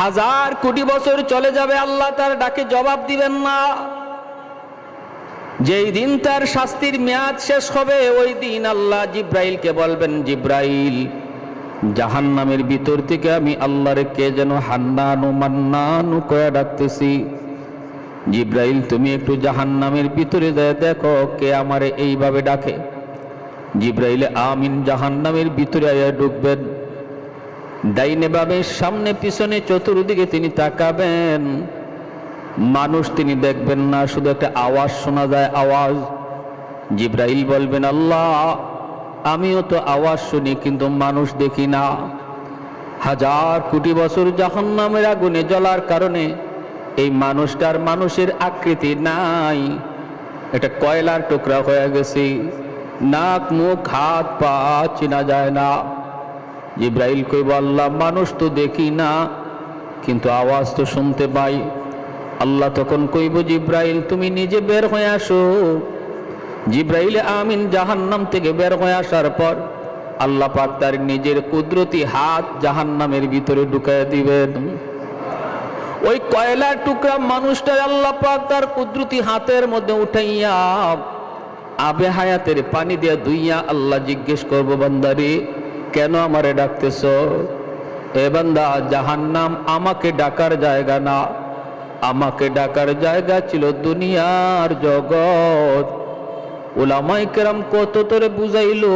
হাজার কোটি বছর চলে যাবে, আল্লাহ তার ডাকে জবাব দিবেন না। যেই দিন তার শাস্তির মেয়াদ শেষ হবে, ওই দিন আল্লাহ জিব্রাইলকে বলবেন, জিব্রাইল, জাহান্নামের ভিতর থেকে আমি আল্লাহর কে যেন হান্নানু মান্নানু কয়ে ডাকতেছি। জিব্রাইল, তুমি একটু জাহান্নামের ভিতরে যায় দেখো কে আমারে এইভাবে ডাকে। জিব্রাইল আমিন জাহান্নামের ভিতরে আয়া ঢুকবেন, ডাইনে বামে সামনে পিছনে চতুর্দিকে তিনি তাকাবেন, মানুষ তিনি দেখবেন না, শুধু একটা আওয়াজ শোনা যায়, আওয়াজ। জিব্রাইল বলবেন, আল্লাহ আমিও তো আওয়াজ শুনি কিন্তু মানুষ দেখি না। হাজার কোটি বছর জাহান্নামের আগুনে জ্বলার কারণে এই মানুষটার মানুষের আকৃতি নাই, এটা কয়লার টুকরা হয়ে গেছে, নাক মুখ হাত পা চেনা যায় না। জিব্রাইল কইব, আল্লাহ মানুষ তো দেখি না কিন্তু আওয়াজ তো শুনতে পাই। আল্লাহ তখন কইব, জিব্রাইল তুমি নিজে বের হয়ে আসো। জিব্রাইল আমিন জাহান্নাম থেকে বের হয়ে আসার পর আল্লাহ পাক তার নিজের কুদরতি হাত জাহান্নামের ভিতরে ঢুকায় দিবেন। ওই কয়লার টুকরা মানুষটা আল্লাহ পাক তার কুদরতি হাতের মধ্যে উঠাইয়া আবে হায়াতের পানি দিয়ে ধুইয়া আল্লাহ জিজ্ঞেস করব, বান্দারে কেন আমারে ডাকতেছ? এ বান্দা, জাহান্নাম আমাকে ডাকার জায়গা না, আমাকে ডাকার জায়গা ছিল দুনিয়ার জগৎ। উলামায়ে কেরাম কত তোরে বুঝাইলো,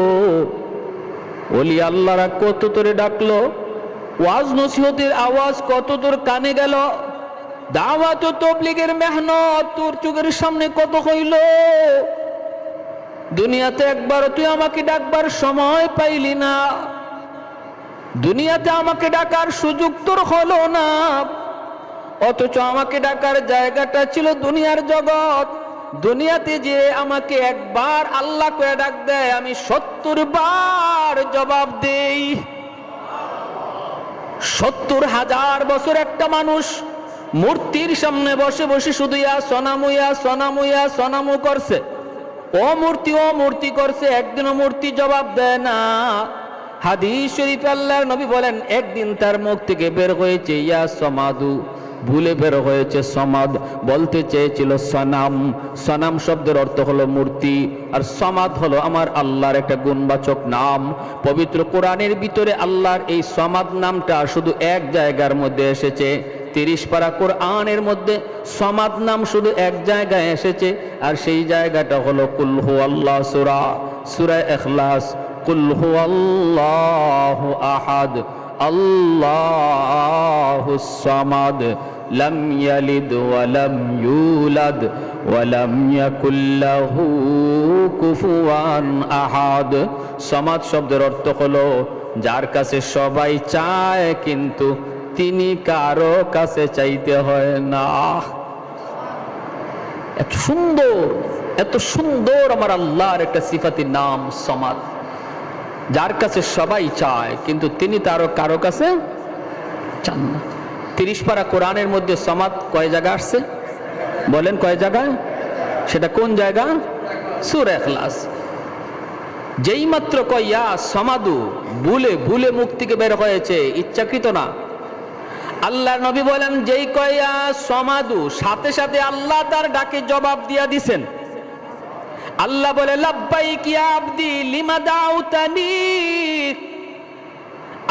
ওলি আল্লাহরা কত তোরে ডাকলো, ওয়াজ নসিহতের আওয়াজ কত তোর কানে গেল, দাওয়াত ও তাবলীগের মেহনত তোর চোখের সামনে কত হইল। দুনিয়াতে একবার তুই আমাকে ডাকবার সময় পাইলি না, দুনিয়াতে আমাকে ডাকার সুযোগ তোর হলো না, অথচ আমাকে ডাকার জায়গাটা ছিল দুনিয়ার জগৎ। দুনিয়াতে যে আমাকে একবার আল্লাহ করে ডাক দেয়, আমি 70 বার জবাব দেই। 70,000 বছর একটা মানুষ মূর্তির সামনে বসে বসে শুধু ইয়া সনামু ইয়া সনামু ইয়া সনামু করছে, ও মূর্তি করছে, একদিনও মূর্তি জবাব দেয় না। হাদিস শরীফ আল্লাহর নবী বলেন, একদিন তার মুখ থেকে বের হয়েছে ইয়া সমাদু, ভুলে বের হয়েছে সমাদ, বলতে চেয়েছিল সনাম। সনাম শব্দের অর্থ হলো মূর্তি, আর সমাদ হলো আমার আল্লাহর একটা গুণবাচক নাম। পবিত্র কোরআনের ভিতরে আল্লাহর এই সমাদ নামটা শুধু এক জায়গার মধ্যে এসেছে। 30 পারা কোরআনের মধ্যে সমাদ নাম শুধু এক জায়গায় এসেছে, আর সেই জায়গাটা হলো কুল হুয়াল্লাহ সূরা, সূরা ইখলাস। কুল হুয়াল্লাহু আহাদ আল্লাহুস সামাদ লাম ইয়ালিদ ওয়া লাম ইউলাদ ওয়া লাম ইয়াকুল লাহু কুফুয়ান আহাদ। সামাদ শব্দের অর্থ হলো যার কাছে সবাই চায় কিন্তু তিনি কারো কাছে চাইতে হয় না। এত সুন্দর আমার আল্লাহর একটা সিফাতির নাম সামাদ, যার কাছে সবাই চায় কিন্তু তিনি তারও কারো কাছে চান না। 30 পারা কোরআনের মধ্যে সামাদ কয় জায়গা আসছে বলেন? কয় জায়গায়? সেটা কোন জায়গা? সূরা ইখলাস। যেই মাত্র কয় ইয়া সমাদু, ভুলে মুখ থেকে বের হয়েছে, ইচ্ছাকৃত না। আল্লাহর নবী বলেন, যেই কয় ইয়া সমাদু, সাথে সাথে আল্লাহ তার ডাকে জবাব দিয়া দিছেন। আল্লাহ বলে, লাব্বাইক ইয়া আবদি লিমা দাউতানি।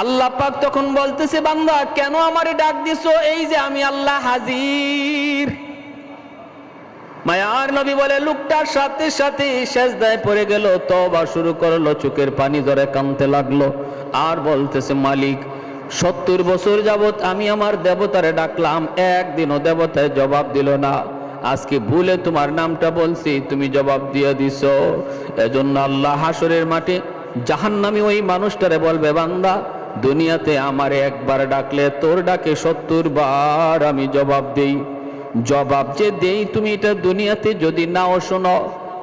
আল্লাহ পাক তখন বলতেছে, বান্দা কেন আমারে ডাক দিছো? এই যে আমি আল্লাহ হাজির। মায়ার নবী বলে, লোকটার সাথে সাথে সেজদায় পড়ে গেল, তওবা শুরু করলো, চোখের পানি ধরে কাঁদতে লাগলো, আর বলতেছে, মালিক 70 বছর যাবত আমি আমার দেবতারে ডাকলাম, একদিনও দেবতায় জবাব দিল না। আজকে ভুলে তোমার নামটা বলছি, তুমি জবাব দিয়ে দিছো। এজন্য আল্লাহ হাসরের মাঠে জাহান্নামী ওই মানুষটারে বলবে, বান্দা দুনিয়াতে আমারে একবার ডাকলে তোর ডাকে 70 বার আমি জবাব দেই। জবাব যে দেই তুমি এটা দুনিয়াতে যদি নাও শোনো,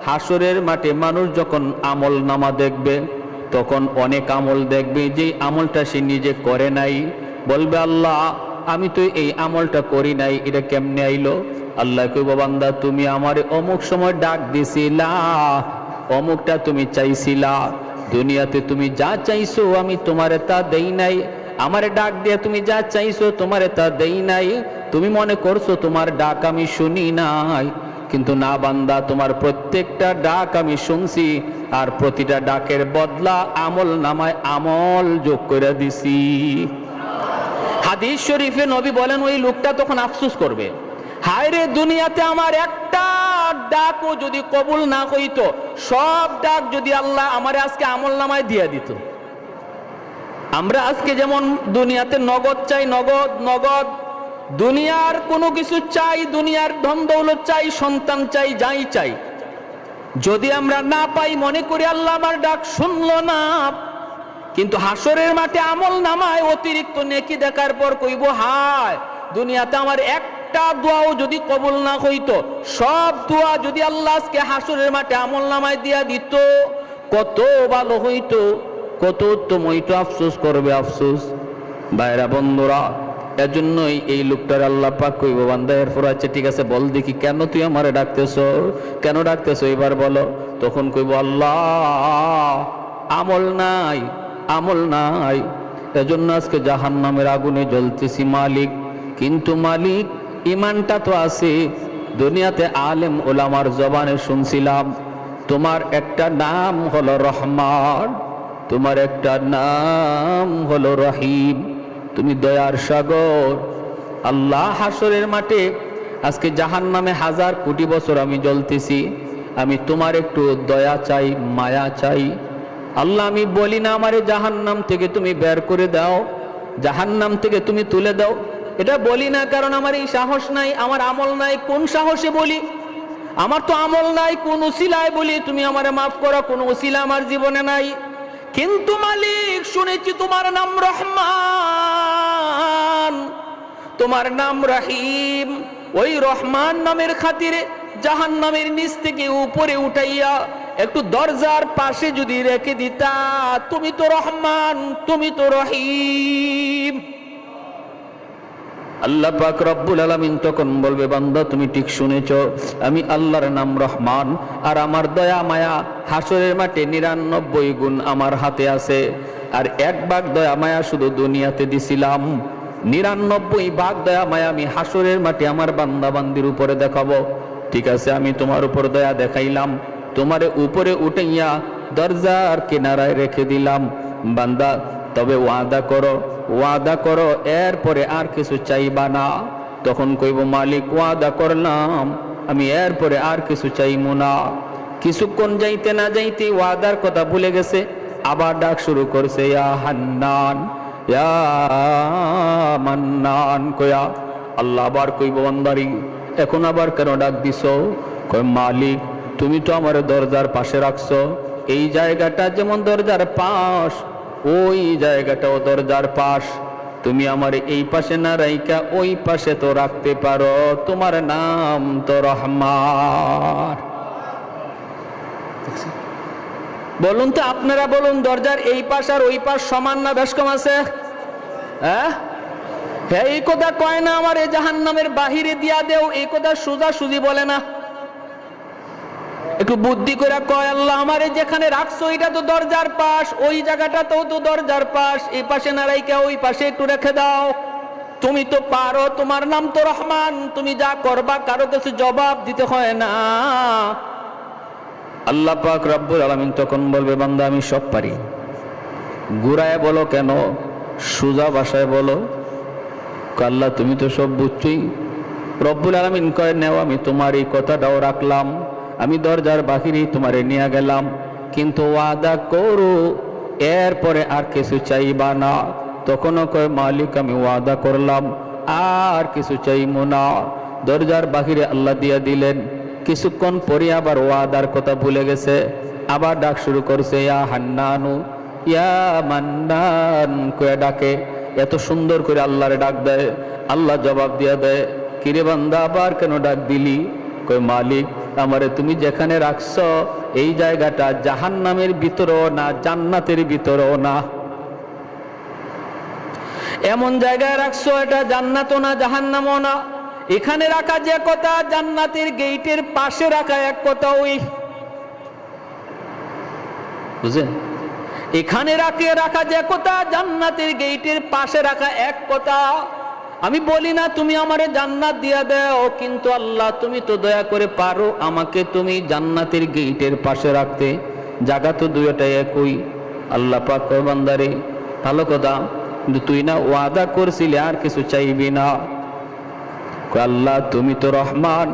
হাসরের মাঠে মানুষ যখন আমল নামা দেখবে তখন অনেক আমল দেখবে যে আমলটা সে নিজে করে নাই। বলবে, আল্লাহ আমি তো এই আমলটা করি নাই, এটা কেমনে আইলো? আল্লাহ কইব, বান্দা তুমি আমারে অমুক সময় ডাক দিছিলা, অমুকটা তুমি চাইছিলা, দুনিয়াতে তুমি যা চাইছো আমি তোমারে তা দেই নাই, আমারে ডাক দিয়ে তুমি যা চাইছো তোমারে তা দেই নাই, তুমি মনে করছো তোমার ডাক আমি শুনি নাই, কিন্তু না বান্দা, তোমার প্রত্যেকটা ডাক আমি শুনছি, আর প্রতিটা ডাকের বদলা আমল নামায় আমল যোগ করে দিছি। হাদিস শরীফে নবী বলেন, ওই লোকটা তখন আফসোস করবে, হায় রে দুনিয়াতে আমার একটা ডাকও যদি কবুল না হইতো, সব ডাক যদি আল্লাহ আমারে আজকে আমল নামায় দিয়ে দিত। আমরা আজকে যেমন দুনিয়াতে নগদ চাই, নগদ নগদ, দুনিয়ার কোনো কিছু চাই, দুনিয়ার ধন দৌলত চাই, সন্তান চাই, যাই চাই, যদি আমরা না পাই মনে করি আল্লাহ আমার ডাক শুনলো না। কিন্তু হাসরের মাঠে আমল নামায় অতিরিক্ত নেকি দেখার পর কইব, হায় দুনিয়াতে আমার একটা দোয়াও যদি কবুল না হইতো, সব দোয়া যদি আল্লাহ আজকে হাসরের মাঠে আমল নামায় দিয়া দিত, কত ভালো হইতো, কত উত্তম হইতো। আফসোস করবে, আফসোস। ভাইরা বন্ধুরা, এজন্যই এই লোকটার আল্লাহ পাক কইব, বান্দা এরপর আছে ঠিক আছে, বল দেখি কেন তুই আমারে ডাকতেছ, কেন ডাকতেছ এবার বলো। তখন কইব, আল্লাহ আমল নাই, আমল নাই, এজন্য আজকে জাহান্নামের আগুনে জ্বলতেছি মালিক। কিন্তু মালিক ইমানটা তো আছে। দুনিয়াতে আলেম ওলামার জবানে শুনছিলাম তোমার একটা নাম হলো রহমান, তোমার একটা নাম হলো রহিম, তুমি দয়ার সাগর। আল্লাহ হাসরের মাঠে আজকে জাহান্নামে 1000 কোটি বছর আমি জ্বলতেছি, আমি তোমার একটু দয়া চাই, মায়া চাই। আল্লাহ আমি বলি না আমারে জাহান্নাম থেকে তুমি বের করে দাও, জাহান্নাম থেকে তুমি তুলে দাও, এটা বলি না, কারণ আমার এই সাহস নাই, আমার আমল নাই। কোন সাহসে বলি? আমার তো আমল নাই, কোন উসিলায় বলি তুমি আমারে মাফ করো, কোন উসিলা আমার জীবনে নাই। কিন্তু মালিক শুনেছি তোমার নাম রহমান, তোমার নাম রহিম, ওই রহমান নামের খাতিরে জাহান্নামের নিচ থেকে উপরে উঠাইয়া একটু দরজার পাশে যদি রেখে দিতা, তুমি তো রহমান, তুমি তো রহিম। আল্লাহ পাক রব্বুল আলামিন তখন বলবে, বান্দা তুমি ঠিক শুনেছো, আমি আল্লাহর নাম রহমান, আর আমার দয়া মায়া হাসরের মাঠে 99 গুণ আমার হাতে আছে, আর 1 ভাগ দয়া মায়া শুধু দুনিয়াতে দিছিলাম, 99 ভাগ দয়া মায়া আমি হাসরের মাঠে আমার বান্দা বান্দির উপরে দেখাবো। ঠিক আছে, আমি তোমার উপর দয়া দেখাইলাম, তোমারে উপরে উঠাইয়া দরজার কিনারায় রেখে দিলাম। বান্দা তবে ওয়াদা করো, ওয়াদা করো এরপরে আর কিছু চাইবা না। তখন কইব, মালিক ওয়াদা করলাম, আমি এরপরে আর কিছু চাইবো না। কিছুক্ষণ যাইতে না যাইতে ওয়াদার কথা ভুলে গেছে, আবার ডাক শুরু করছে, ইয়া হান্নান, ইয়া মান্নান কয়া। আল্লাহ আবার কইব, বান্দারি এখন আবার কেন ডাক দিছো? কয়, মালিক তুমি তো আমার দরজার পাশে রাখছো, এই জায়গাটা যেমন দরজার পাশ, ওই জায়গাটাও দরজার পাশ, তুমি আমার এই পাশে না রাইকা ওই পাশে তো রাখতে পারো, তোমার নাম তো রহমান। বলুন তো, আপনারা বলুন, দরজার এই পাশ আর ওই পাশ সমান না বেশ কম আছে? হ্যাঁ, এই কথা কয় না আমার এই জাহান্নামের বাহিরে দিয়া দেও, এই কথা সোজা সুজি বলে না, একটু বুদ্ধি করে কয়, আল্লাহ আমারে যেখানে রাখছো এটা তো দরজার পাশ, ওই জায়গাটাতেও তো দরজার পাশ, এই পাশে না রাইকা ওই পাশে একটু রেখে দাও, তুমি তো পারো, তোমার নাম তো রহমান, তুমি যা করবা কারো কাছে জবাব দিতে হয় না। আল্লাহ পাক রব্বুল আলামিন তখন বলবে, বান্দা আমি সব পারি, ঘুরায় বলো কেন, সোজা ভাষায় বলো। আল্লাহ তুমি তো সব বুঝছই। রব্বুল আলামিন কয়, নেও আমি তোমার এই কথাটাও রাখলাম, আমি দরজার বাহিরেই তোমারে নিয়ে গেলাম, কিন্তু ওয়াদা করো এরপরে আর কিছু চাইবা না। তখনও কয়, মালিক আমি ওয়াদা করলাম, আর কিছু চাইবো না। দরজার বাহিরে আল্লাহ দিয়া দিলেন। কিছুক্ষণ পরে আবার ওয়াদার কথা ভুলে গেছে, আবার ডাক শুরু করছে, ইয়া হান্নানু, ইয়া মান্নান কয়ে ডাকে। এত সুন্দর করে আল্লাহরে ডাক দেয়, আল্লাহ জবাব দিয়া দেয়, কিরে বান্দা আবার কেন ডাক দিলি? কই, মালিক আমারে তুমি যেখানে রাখছো এই জায়গাটা জাহান্নামের ভিতরও না, জান্নাতের ভিতরও না, এমন জায়গায় রাখছো এটা জান্নাতও না জাহান্নামও না। এখানে রাখা যে কথা, জান্নাতের গেটের পাশে রাখা এক কথা, ওই বুঝেন, এখানে রাখা যে কথা, জান্নাতের গেটের পাশে রাখা এক কথা। আমি বলি না তুমি আমারে জান্নাত দিয়া দাও, কিন্তু আল্লাহ তুমি তো দয়া করে পারো আমাকে তুমি জান্নাতের গেটের পাশে রাখতে। জায়গা তো দুইটাই একই। আল্লাহ পাক কয় বান্দারে ভালো কথা, কিন্তু তুই না ওয়াদা করছিলি আর কিছু চাইবি না। আল্লাহ তুমি তো রহমান,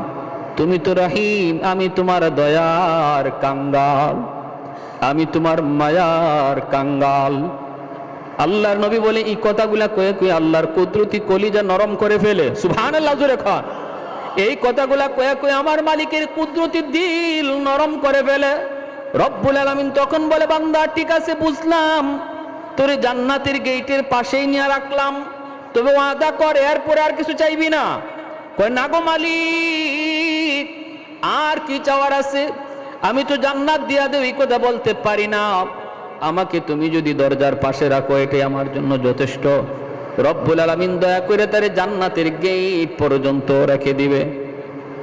তুমি তো রহিম, আমি তোমার দয়ার কাঙ্গাল, আমি তোমার মায়ার কাঙ্গাল। আল্লাহর নবী বলে এই কথাগুলা কয়ে কয়ে আল্লাহর কুদরতি কলিজা নরম করে ফেলে। সুবহানাল্লাহ জোরে খান। এই কথাগুলা কয়ে কয়ে আমার মালিকের কুদরতি দিল নরম করে ফেলে। রব্বুল আলামিন তখন বলে বান্দা ঠিক আছে বুঝলাম, তোরে জান্নাতের গেটের পাশেই নিয়ে রাখলাম, তবে ওয়াদা কর এরপরে আর কিছু চাইবি না। কয় না গো মালিক, আর কি চাওয়ার আছে? আমি তো জান্নাত দিয়া দেব এই কথা বলতে পারি না, আমাকে তুমি যদি দরজার পাশে রাখো এটাই আমার জন্য যথেষ্ট। রব্বুল আলামিন দয়া করে তারে জান্নাতের গেট পর্যন্ত রেখে দিবে।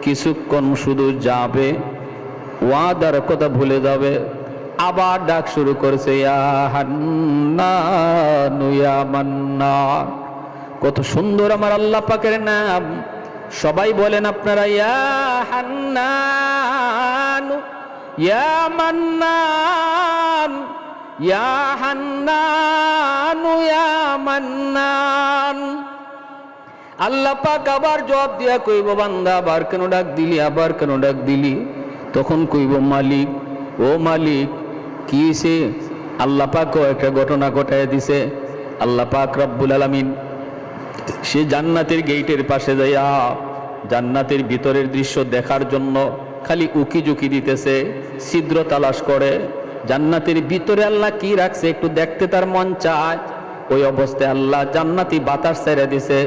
কিছুক্ষণ শুধু যাবে, ওয়াদার কথা ভুলে যাবে, আবার ডাক শুরু করছে ইয়া হান্নান ইয়া মান্নান। কত সুন্দর আমার আল্লাহ পাকের নাম। সবাই বলেন আপনারা ইয়া হান্নান ইয়া মান্নান, ইয়া হান্নান ইয়া মান্নান। আল্লাহ পাক আবার জবাব দিয়া কইব বান্দা আবার কেন ডাক দিলি, আবার কেন ডাক দিলি? তখন কইব মালিক, ও মালিক কি হইছে? আল্লাহ পাকও একটা ঘটনা ঘটায় দিছে। আল্লাহ পাক রব্বুল আলামিন সে জান্নাতের গেটের পাশে যাইয়া জান্নাতের ভিতরের দৃশ্য দেখার জন্য খালি উকি ঝুঁকি দিতেছে, ছিদ্র তালাশ করে। জান্নাতের ভিতরে আল্লাহ কি রাখছে একটু দেখতে তার মন চায়। ওই অবস্থায় আল্লাহ জান্নাতি বাতাস ছেড়ে দিছে।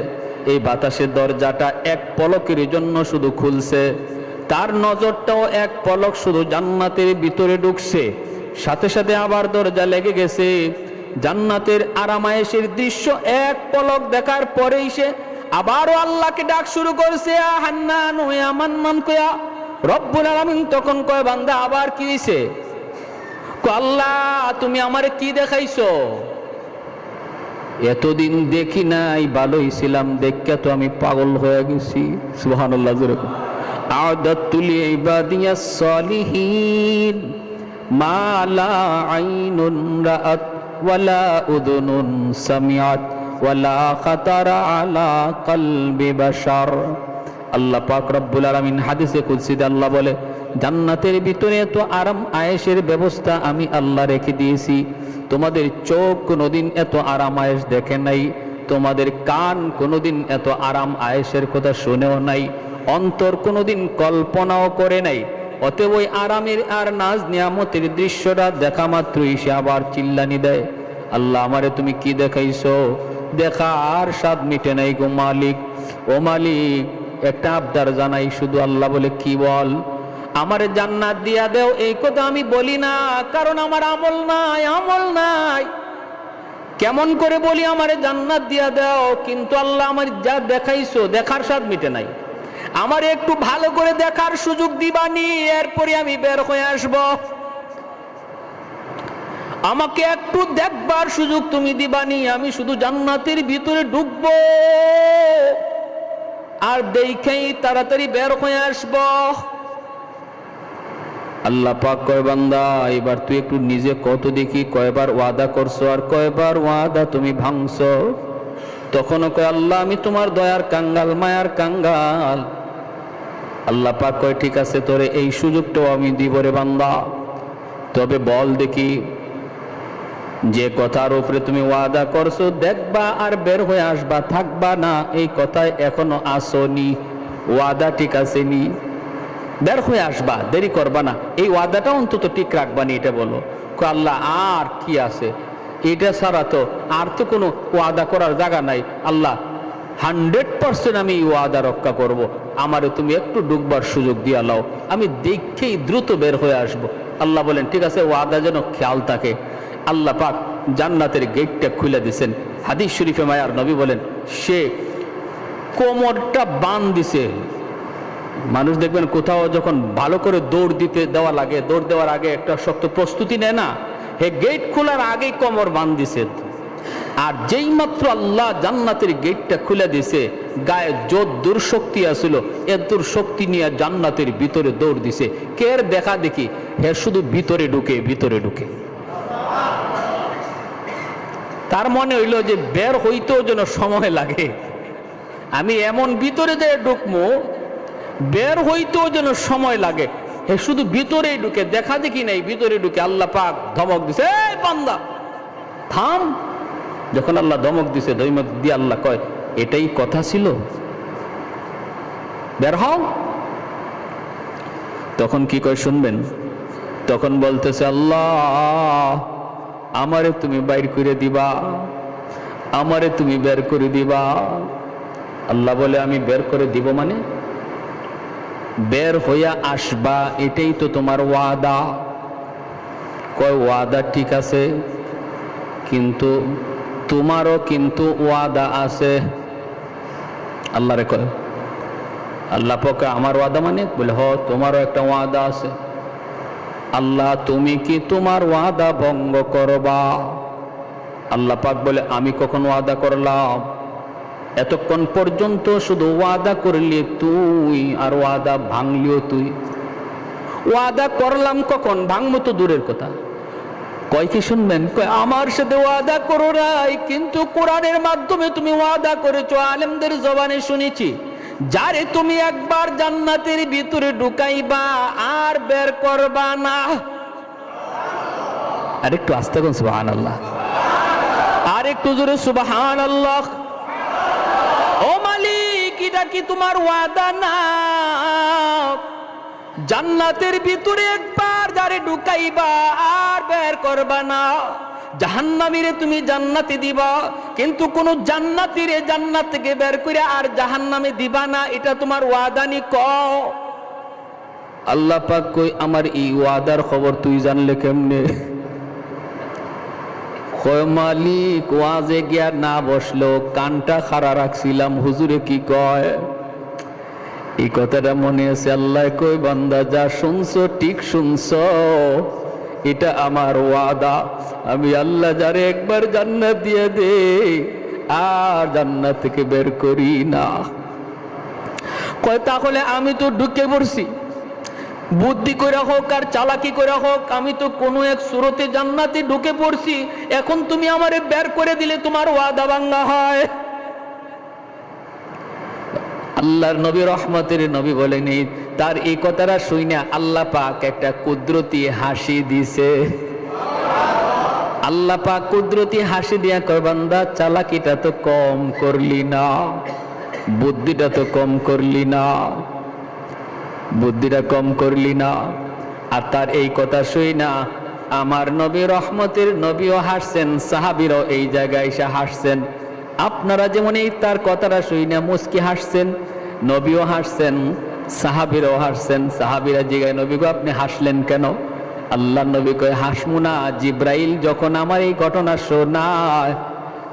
এই বাতাসের দরজাটা এক পলকের জন্য শুধু খুলছে, তার নজরটাও এক পলক শুধু জান্নাতের ভিতরে ঢুকছে, সাথে সাথে আবার দরজা লেগে গেছে। জান্নাতের আরামায়েশের দৃশ্য এক পলক দেখার পরেই সে আবারও আল্লাহকে ডাক শুরু করছে ইয়া হান্নান ইয়া মান্নান কয়া। রব্বুল আলামিন তখন কয় বান্দা আবার কি হইছে? আল্লাহ তুমি আমারে কি দেখাইছো? এতদিন দেখি নাই, ভালোই ছিলাম, দেখে তো আমি পাগল হয়ে গেছি। সুবহানাল্লাহ জোরে বলেন। আ'দাতুল ইবাদিয়াস সালিহিন মা লা আইনুন রাআত ওয়ালা উযুনুন সামিআত ওয়ালা খাতারা আলা কলবি বাশার। আল্লাহ পাক রব্বুল আলামিন হাদিসে কুদসিতে আল্লাহ বলে জান্নাতের ভিতরে এত আরাম আয়েশের ব্যবস্থা আমি আল্লাহ রেখে দিয়েছি, তোমাদের চোখ কোনোদিন এত আরাম আয়েশ দেখে নাই, তোমাদের কান কোনোদিন এত আরাম আয়েশের কথা শুনেও নাই, অন্তর কোনোদিন কল্পনাও করে নাই। অতএব ওই আরামের আর নাজ নিয়ামতের দৃশ্যটা দেখা মাত্রই সে আবার চিল্লানি দেয়, আল্লাহ আমারে তুমি কি দেখাইছো? দেখা আর স্বাদ মিটে নাই গো মালিক। ও মালিক একটা আবদার জানাই শুধু। আল্লাহ বলে কি বল? আমারে জান্নাত দিয়া দেও এই কথা আমি বলি না, কারণ আমার আমল নাই, আমল নাই। কেমন করে বলি আমারে জান্নাত দিয়া দাও, কিন্তু আল্লাহ আমার যা দেখাইছো দেখার স্বাদ মিটে নাই, আমার একটু ভালো করে দেখার সুযোগ দিবানি, এরপরে আমি বের হয়ে আসব। আমাকে একটু দেখবার সুযোগ তুমি দিবানি, আমি শুধু জান্নাতের ভিতরে ঢুকবো আর দেখেই তাড়াতাড়ি বের হয়ে আসব। আল্লাহ পাক কয় বান্দা এবার তুই একটু নিজে কত দেখি কয়বার ওয়াদা করছো আর কয়বার ওয়াদা তুমি ভাঙছো? তখনও কয় আল্লাহ আমি তোমার দয়ার কাঙ্গাল, মায়ার কাঙ্গাল। আল্লাহ পাক কয় ঠিক আছে তোরে এই সুযোগটাও আমি দিব রে বান্দা, তবে বল দেখি যে কথার উপরে তুমি ওয়াদা করছো দেখবা আর বের হয়ে আসবা, থাকবা না, এই কথায় এখনো আসোনি, ওয়াদা ঠিক আছে নি, বের হয়ে আসবা, দেরি করবা না, এই ওয়াদাটা অন্তত ঠিক রাখবা নি, এটা বলো। আল্লাহ আর কি আছে, এটা ছাড়া তো আর তো কোনো ওয়াদা করার জায়গা নাই। আল্লাহ 100% আমি এই ওয়াদা রক্ষা করব, আমারে তুমি একটু ডুববার সুযোগ দিয়া লাও, আমি দেখেই দ্রুত বের হয়ে আসব। আল্লাহ বলেন ঠিক আছে, ওয়াদা যেন খেয়াল থাকে। আল্লাহ পাক জান্নাতের গেটটা খুলে দিছেন। হাদিস শরীফে মায়ার নবী বলেন সে কোমরটা বান দিছে। মানুষ দেখবেন কোথাও যখন ভালো করে দৌড় দিতে দেওয়া লাগে, দৌড় দেওয়ার আগে একটা শক্ত প্রস্তুতি নেয় না, হে গেট খোলার আগেই কোমর বাঁধিছে। আর যেই মাত্র আল্লাহ জান্নাতের গেটটা খুলে দিছে, গায়ে যত দুর্শক্তি আসিল এ দুর্শক্তি নিয়ে জান্নাতের ভিতরে দৌড় দিছে। কের দেখা দেখি হে শুধু ভিতরে ঢুকে ভিতরে ঢুকে। তার মনে হইল যে বের হইতেও যেন সময় লাগে, আমি এমন ভিতরে যে ঢুকবো বের হইতেও যেন সময় লাগে। হে শুধু ভিতরেই ঢুকে, দেখা দেখি নাই, ভিতরে ঢুকে আল্লাহ পাক ধমক দিছে, এই বান্দা থাম। যখন আল্লাহ ধমক দিছে, ধমক দিয়ে আল্লাহ কয় এটাই কথা ছিল, বের হও। তখন কি কয় শুনবেন? তখন বলতেছে আল্লাহ আমারে তুমি বাইর করে দিবা, আমারে তুমি বের করে দিবা। আল্লাহ বলে আমি বের করে দিব মানে? বের হইয়া আসবা এটাই তো তোমার ওয়াদা। কয় ওয়াদা ঠিক আছে, কিন্তু তোমারও কিন্তু ওয়াদা আছে। আল্লাহরে কয়, আল্লাহ পক্ষে আমার ওয়াদা মানে? বলে হ তোমারও একটা ওয়াদা আছে। আল্লাহ তুমি কি তোমার ওয়াদা ভঙ্গ করবা? আল্লাহ পাক বলে আমি কখন ওয়াদা করলাম? এতক্ষণ পর্যন্ত শুধু ওয়াদা করলি তুই, আর ওয়াদা ভাঙলিও তুই। ওয়াদা করলাম কখন? ভাঙবো তো দূরের কথা। কয় কি শুনবেন? কয় আমার সাথে ওয়াদা করো নাই, কিন্তু কোরআনের মাধ্যমে তুমি ওয়াদা করেছো, আলেমদের জবানে শুনেছি, যারে তুমি একবার জান্নাতের ভিতরে ঢুকাইবা আর বের করবা না। আর একটু আস্তে কোন সুবহানাল্লাহ, আর একটু জোরে সুবহানাল্লাহ। ও মালিক এটা কি তোমার ওয়াদা না? জান্নাতের ভিতরে একবার যারে ঢুকাইবা আর বের করবা না। জাহান্নামীরে তুমি জান্নাতে দিবা, কিন্তু কোন জান্নাতীরে জান্নাত থেকে বের করে আর জাহান্নামে দিবা না, এটা তোমার ওয়াদা নি? কও। আল্লাহ পাক কই আমার এই ওয়াদার খবর তুই জানলে কেমনে? কয় মালিক ওয়াজে গিয়া না বসলো, কানটা খাড়া রাখছিলাম, হুজুরে কি কয় এই কথাটা মনে আছে। আল্লাহ কই বান্দা যা শুনছো ঠিক শুনছো, এটা আমার ওয়াদা। আমি আল্লাহ যারে একবার জান্নাত দিয়ে দে আর জান্নাত থেকে বের করি না। কয় তাহলে আমি তো ঢুকে পড়ছি, বুদ্ধি করে হোক আর চালাকি করে হোক আমি তো কোনো এক সুরতে জান্নাতে ঢুকে পড়ছি, এখন তুমি আমারে বের করে দিলে তোমার ওয়াদা ভাঙা হয়? আল্লাহর নবী রহমতের নবী বলেনি, তার এই কথাটা শুনে আল্লাহ পাক একটা কুদরতি হাসি দিছে। আল্লাহ পাক কুদরতি হাসি দিয়া কয় বান্দা চালাকিটা তো কম করলি না, বুদ্ধিটা তো কম করলি না, বুদ্ধিটা কম করলি না। আর তার এই কথা শুই না আমার নবী রহমতের নবীও হাসছেন, সাহাবীরাও এই জায়গায় এসে হাসছেন। আপনারা যেমন এই তার কথাটা শুই না মুস্কি হাসছেন, নবীও হাসছেন, সাহাবীরাও হাসছেন। সাহাবীরা জিজ্ঞাসা নবী গো আপনি হাসলেন কেন? আল্লাহ নবী কয় হাসমু না, জিব্রাইল যখন আমার এই ঘটনা শোনায়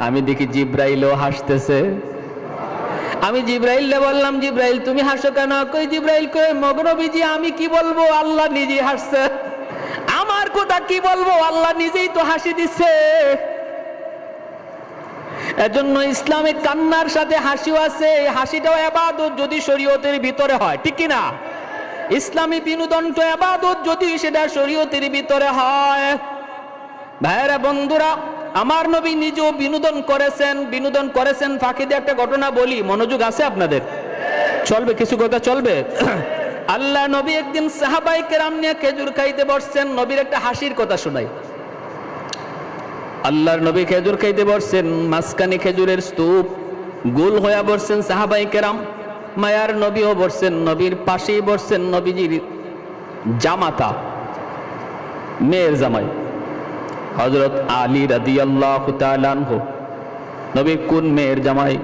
আমি দেখি জিব্রাইলও হাসতেছে। আমি জিব্রাইলকে বললাম জিব্রাইল তুমি হাসো কেন? কই জিব্রাইল কই নবীজি আমি কি বলবো, আল্লাহ নিজেই হাসছে। আমার কথা কি বলবো, আল্লাহ নিজেই তো হাসি দিচ্ছে। এজন্য ইসলামে কান্নার সাথে হাসিও আছে, হাসিটাও ইবাদত যদি শরীয়তের ভিতরে হয়, ঠিক কি না? ইসলামী বিনোদন তো ইবাদত যদি সেটা শরীয়তের ভিতরে হয়। ভাইরা বন্ধুরা, আমার নবী নিজেও বিনোদন করেছেন। ফাঁকিতে একটা ঘটনা বলি, মনোযোগ আছে আপনাদের? চলবে কিছু কথা চলবে? আল্লাহ নবী একদিন সাহাবায়ে কেরাম নিয়ে খেজুর খাইতে বসছেন, নবীর একটা হাসির কথা শোনাই। আল্লাহর নবী খেজুর খাইতে বসছেন, মাঝখানে খেজুরের স্তূপ, গোল হয়ে বসছেন সাহাবায়ে কেরাম, মায়ার নবীও বসছেন, নবীর পাশেই বসছেন নবীজির জামাতা, মেয়ের জামাই হযরত আলী রাদিয়াল্লাহু তাআলা আনহু। নবীর কোন মেয়ের জামাই?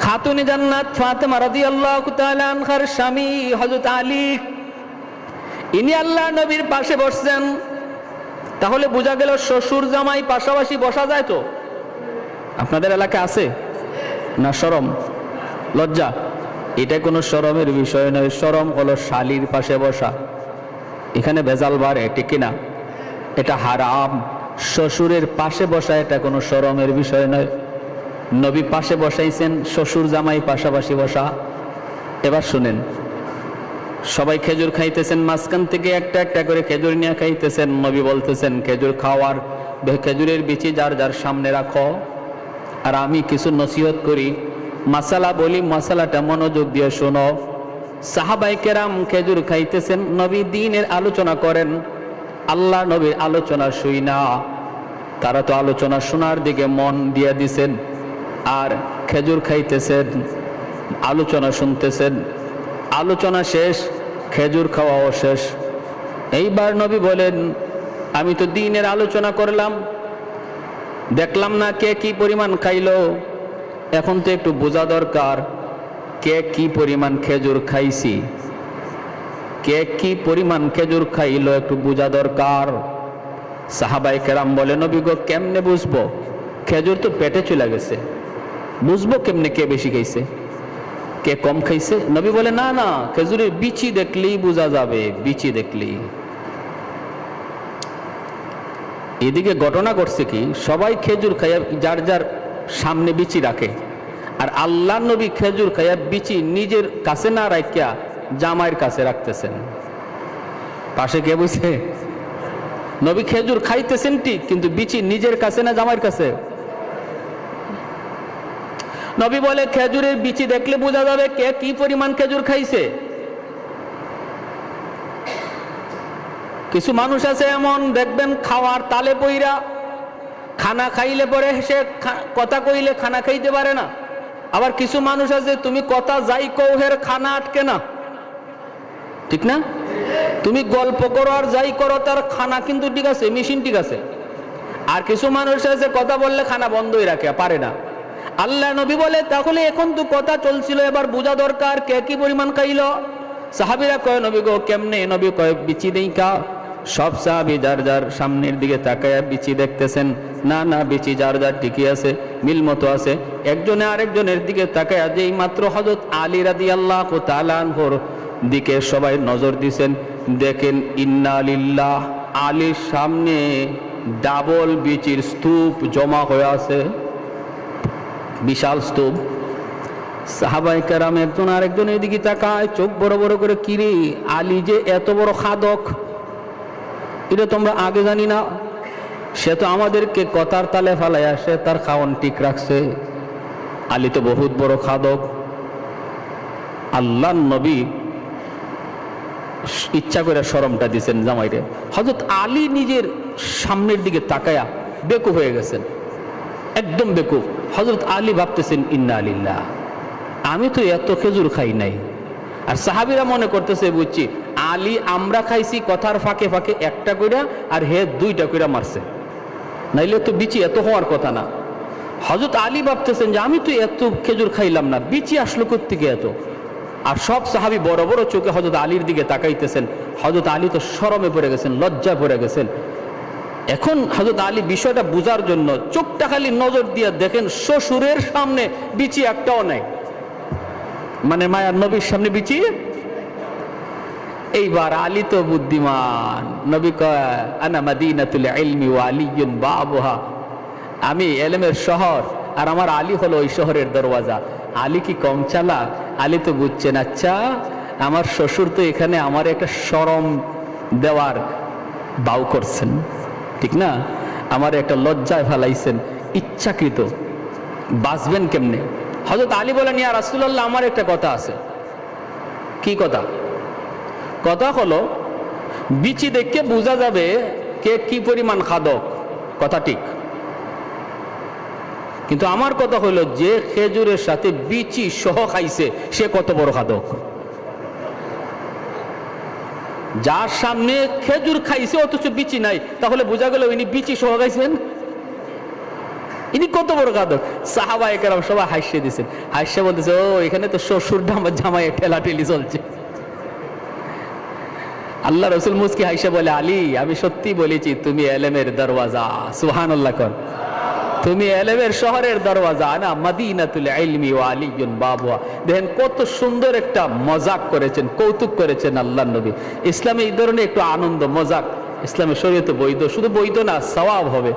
খাতুনে জান্নাত ফাতেমা রাদিয়াল্লাহু তাআলা আনহার স্বামী হযরত আলী, ইনি আল্লাহ নবীর পাশে বসছেন। তাহলে বোঝা গেল শ্বশুর জামাই পাশাপাশি বসা যায় তো? আপনাদের এলাকা আছে না? শরম লজ্জা? এটা কোনো শরমের বিষয় নয়। শরম হলো শালীর পাশে বসা। এখানে ভেজাল বাড়ে, ঠিক কিনা? এটা হারাম। শ্বশুরের পাশে বসা এটা কোনো শরমের বিষয় নয়। নবী পাশে বসাইছেন, শ্বশুর জামাই পাশাপাশি বসা। এবার শুনেন, সবাই খেজুর খাইতেছেন, মাঝখান থেকে একটা একটা করে খেজুর নিয়ে খাইতেছেন। নবী বলতেছেন খেজুর খাওয়ার, খেজুরের বিচি যার যার সামনে রাখো। আর আমি কিছু নসিহত করি, মাসালা বলি, মাসালাটা মনোযোগ দিয়ে শোনো। সাহাবায়ে কেরাম খেজুর খাইতেছেন, নবী দ্বীনের আলোচনা করেন। আল্লাহ নবীর আলোচনা শুই না, তারা তো আলোচনা শোনার দিকে মন দিয়ে দিছেন, আর খেজুর খাইতেছেন, আলোচনা শুনতেছেন। আলোচনা শেষ, খেজুর খাওয়াও শেষ। এইবার নবী বলেন, আমি তো দ্বীনের আলোচনা করলাম, দেখলাম না কে কি পরিমাণ খাইলো। এখন তো একটু বোঝা দরকার কে কি পরিমাণ খেজুর খাইছি, কে কি পরিমাণ খেজুর খাইলো একটু বোঝা দরকার। সাহাবায়ে কেরাম বলে, নবী গো কেমনে বুঝবো? খেজুর তো পেটে চলে গেছে, বুঝবো কেমনে কে বেশি খাইছে কে কম খাইছে? নবী বলে, না না, খেজুরের বিচি দেখলেই বোঝা যাবে, বিচি দেখলেই। এদিকে ঘটনা করছে কি, সবাই খেজুর খাইয়া যার যার সামনে বিচি রাখে, আর আল্লাহ নবী খেজুর খাইয়া বিচি নিজের কাছে না রাখিয়া জামাইয়ের কাছে রাখতেছেন। পাশে কে বসে? নবী খেজুর খাইতেছেন ঠিক, কিন্তু বিচি নিজের কাছে না জামাইয়ের কাছে? নবী বলে, খেজুরের বিচি দেখলে বোঝা যাবে কে কি পরিমাণ খেজুর খাইছে। কিছু মানুষ আছে এমন, দেখবেন খাওয়ার তালে পইরা, খানা খাইলে পরে সে কথা কইলে খানা খাইতে পারে না। আবার কিছু মানুষ আছে তুমি কথা যাই কও হের খানা আটকে না, ঠিক না? তুমি গল্প করো আর যাই করো তার খানা কিন্তু ঠিক আছে, মেশিন ঠিক আছে। আর কিছু মানুষ আছে কথা বললে খানা বন্ধই রাখে, পারে না। আল্লাহ নবী বলে, তাহলে এখন তো কথা চলছিল, এবার বোঝা দরকার কে কি পরিমাণ খাইলো। সাহাবীরা কয়, নবী গো কেমনে? নবী কয়, বিচি দেই কা। সব সাহাবী যার যার সামনের দিকে তাকায় বিচি দেখতেছেন। না না, বিচি যার যার ঠিকই আছে, মিল মতো আছে। একজনে আরেকজনের দিকে তাকায়, যেই মাত্র হযরত আলী রাদিয়াল্লাহু তাআলা আনহুর দিকে সবাই নজর দিছেন, দেখেন ইন্না লিল্লাহ, আলীর সামনে ডাবল বিচির স্তূপ জমা হয়ে আছে, বিশাল স্তূপ। সাহাবায়ে কেরাম একজন আরেকজনের দিকে তাকায়, চোখ বড় বড় করে, কিরে আলী যে এত বড় খাদক, এটা তোমরা আগে জানি না? সে তো আমাদেরকে কথার তালে ফালাইয়া সে তার খাওয়ান ঠিক রাখছে। আলী তো বহুত বড় খাদক। আল্লাহর নবী ইচ্ছা করে শরমটা দিছেন জামাইরে। হযরত আলী নিজের সামনের দিকে তাকায়া বেকুব হয়ে গেছেন, একদম বেকুব। হযরত আলী ভাবতেছেন, ইন্না লিল্লাহ, আমি তো এত খেজুর খাই নাই। আর সাহাবীরা মনে করতেছে, বুঝছি আলী আমরা খাইছি কথার ফাঁকে ফাঁকে একটা কইরা, আর হে দুইটা কইরা মারছে, নাইলে তো বিচি এত হওয়ার কথা না। হযরত আলী ভাবতেছেন যে আমি তো এত খেজুর খাইলাম না, বিচি আসলো কোত্থেকে এত? আর সব সাহাবী বড় বড় চোখে হযরত আলীর দিকে তাকাইতেছেন। হযরত আলী তো শরমে পড়ে গেছেন, লজ্জায় পড়ে গেছেন। এখন হযরত আলী বিষয়টা বুঝার জন্য চোখটা খালি নজর দিয়ে দেখেন শ্বশুরের সামনে বিচি একটাও নাই, মানে মায়ার নবীর সামনে বিচি। এইবার আলী তো বুদ্ধিমান, নবী কয়, আনা মাদিনাতুল ইলমি ওয়া আলিয়ুন বাবুহা, আমি ইলমের শহর আর আমার আলী হলো ওই শহরের দরওয়াজা। আলী কি কম চালাক? আলী তো বুঝছেন, আচ্ছা আমার শ্বশুর তো এখানে আমার একটা শরম দেওয়ার বাউ করছেন, ঠিক না? আমার একটা লজ্জায় ফেলাইছেন, ইচ্ছাকৃত। বাঁচবেন কেমনে? হযরত আলী বলেন, ইয়া রাসূলুল্লাহ, আমার একটা কথা আছে। কি কথা? কথা হলো বিচি দেখে বোঝা যাবে কে কি পরিমাণ খাদক, কথা ঠিক। কিন্তু আমার কথা হলো, যে খেজুরের সাথে বিচি সহ খাইছে সে কত বড় খাদক। যার সামনে খেজুর খাইছে অথচ বিচি নাই, তাহলে বোঝা গেল ইনি বিচি সহ খাইছেন, ইনি কত বড় খাদক। সাহাবায়ে কেরাম সবাই হাসিয়ে দিয়েছেন, হাসিয়ে বলতেছে, ও এখানে তো শ্বশুর আমার জামাই ঠেলাঠেলি চলছে। আল্লাহ রাসূল মুস্কি হাসিয়ে বলে, আলী আমি সত্যি বলেছি তুমি ইলমের দরওয়াজা। সুবহানাল্লাহ কর। তুমি এলেমের শহরের দরওয়াজা, না মদিনাতুল ইলমি ওয়া আলিয়ুন বাবুহা। দেখেন কত সুন্দর একটা মজাক করেছেন, কৌতুক করেছেন আল্লাহর নবী। ইসলামে এই ধরনের একটু আনন্দ মজাক ইসলামের শরীয়তে বৈধ, শুধু বৈধ না, সওয়াব হবে।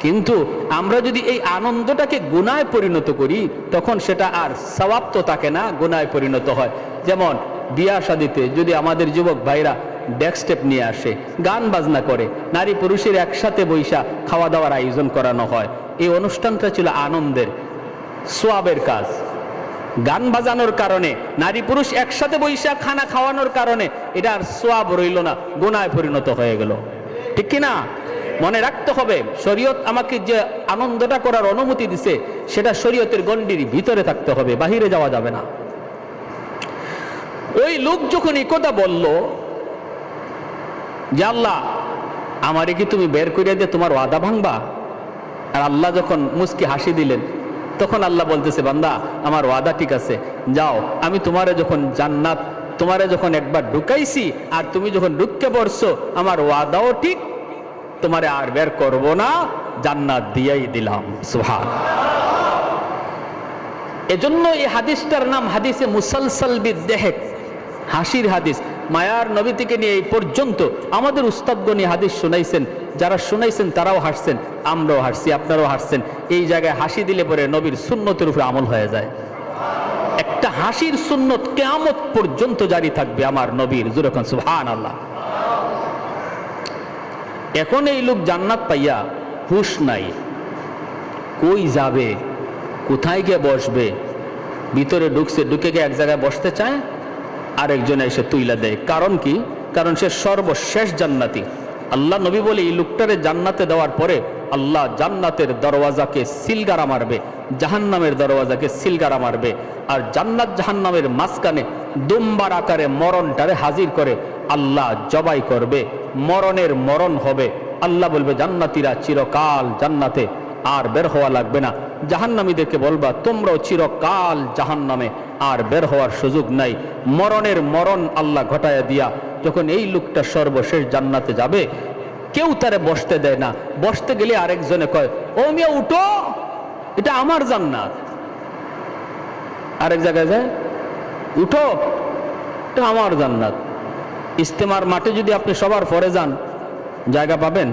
কিন্তু আমরা যদি এই আনন্দটাকে গুনায় পরিণত করি তখন সেটা আর সওয়াব তো থাকে না, গুনায় পরিণত হয়। যেমন বিয়া শাদিতে যদি আমাদের যুবক ভাইরা ডেস্কস্টেপ নিয়ে আসে, গান বাজনা করে, নারী পুরুষের একসাথে বৈশা খাওয়া দাওয়ার আয়োজন করানো হয়, এই অনুষ্ঠানটা ছিল আনন্দের, সোয়াবের কাজ। গান বাজানোর কারণে, নারী পুরুষ একসাথে বৈশা খানা খাওয়ানোর কারণে এটা আর সোয়াব রইল না, গুনায় পরিণত হয়ে গেল। ঠিক কিনা? মনে রাখতে হবে, শরীয়ত আমাকে যে আনন্দটা করার অনুমতি দিছে সেটা শরীয়তের গণ্ডির ভিতরে থাকতে হবে, বাহিরে যাওয়া যাবে না। ওই লোক যখন এই কথা বলল যে আল্লাহ আমারে কি তুমি বের করিয়া দিয়ে তোমার ওয়াদা ভাঙবা? আর আল্লাহ যখন মুস্কি হাসি দিলেন তখন আল্লাহ বলতেছে, বান্দা আমার ওয়াদা ঠিক আছে, যাও, আমি তোমারে যখন জান্নাত, তোমারে যখন একবার ঢুকাইছি আর তুমি যখন ঢুকতে পড়ছো, আমার ওয়াদাও ঠিক, তোমারে আর বের করব না, জান্নাত দিয়াই দিলাম। সুবহানাল্লাহ। এজন্য এই হাদিসটার নাম হাদিসে মুসালসাল বিদ্দেহেক, হাসির হাদিস। মায়ার নবী থেকে নিয়ে এই পর্যন্ত আমাদের উস্তাদগণ এই হাদিস শুনাইছেন, যারা শুনাইছেন তারাও হাসছেন, আমরাও হাসছি, আপনারাও হাসছেন। এই জায়গায় হাসি দিলে পরে নবীর সুন্নতের উপরে আমল হয়ে যায়। একটা হাসির সুন্নত কিয়ামত পর্যন্ত জারি থাকবে আমার নবীর। যেরকম সুবহানাল্লাহ। এখন এই লোক জান্নাত পাইয়া হুশ নাই, কই যাবে, কোথায় গিয়ে বসবে? ভিতরে ঢুকছে, ঢুকে গিয়ে এক জায়গায় বসতে চায়, আরেকজনে এসে তুইলা দেয়। কারণ কি? কারণ সে সর্বশেষ জান্নাতি। আল্লাহ নবী বলে এই লোকটারে জান্নাতে দেওয়ার পরে আল্লাহ জান্নাতের দরওয়াজাকে সিলগারা মারবে, জাহান্নামের দরওয়াজাকে সিলগারা মারবে, আর জান্নাত জাহান্নামের মাঝখানে দুম্বার আকারে মরণটারে হাজির করে আল্লাহ জবাই করবে, মরণের মরণ হবে। আল্লাহ বলবে জান্নাতীরা চিরকাল জান্নাতে, আর বের হওয়া লাগবে না। জাহান্নামীদেরকে বলবা তোমরাও চিরকাল জাহান্নামে, আর বের হওয়ার সুযোগ নাই। মরণের মরণ আল্লাহ ঘটায়া দিয়া যখন এই লোকটা সর্বশেষ জান্নাতে যাবে, কেউ তারে বসতে দেয় না। বসতে গেলে আরেকজনে কয়, ও মিয়া উঠো, এটা আমার জান্নাত। আরেক জায়গায় যায়, উঠো, এটা আমার জান্নাত। ইস্তেমার মাঠে যদি আপনি সবার পরে যান, জায়গা পাবেন?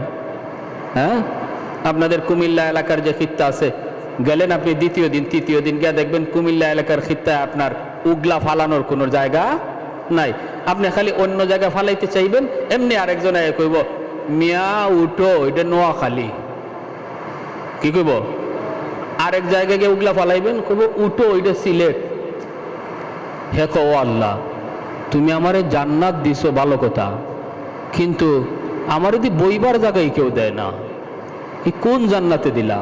হ্যাঁ, আপনাদের কুমিল্লা এলাকার যে খিত্তা আছে, গেলেন আপনি দ্বিতীয় দিন তৃতীয় দিন গিয়ে দেখবেন কুমিল্লা এলাকার খিত্তায় আপনার উগলা ফালানোর কোনো জায়গা নাই। আপনি খালি অন্য জায়গায় ফালাইতে চাইবেন, এমনি আরেকজন কইব, মিয়া উঠো, এটা নোয়াখালী। কি কইব? আরেক জায়গায় গিয়ে উগলা ফালাইবেন, কইব উঠো, এটা সিলেট। হে কো আল্লাহ, তুমি আমারে জান্নাত দিছো ভালো কথা, কিন্তু আমার যদি বইবার জায়গায় কেউ দেয় না, এই কোন জান্নাতে দিলা?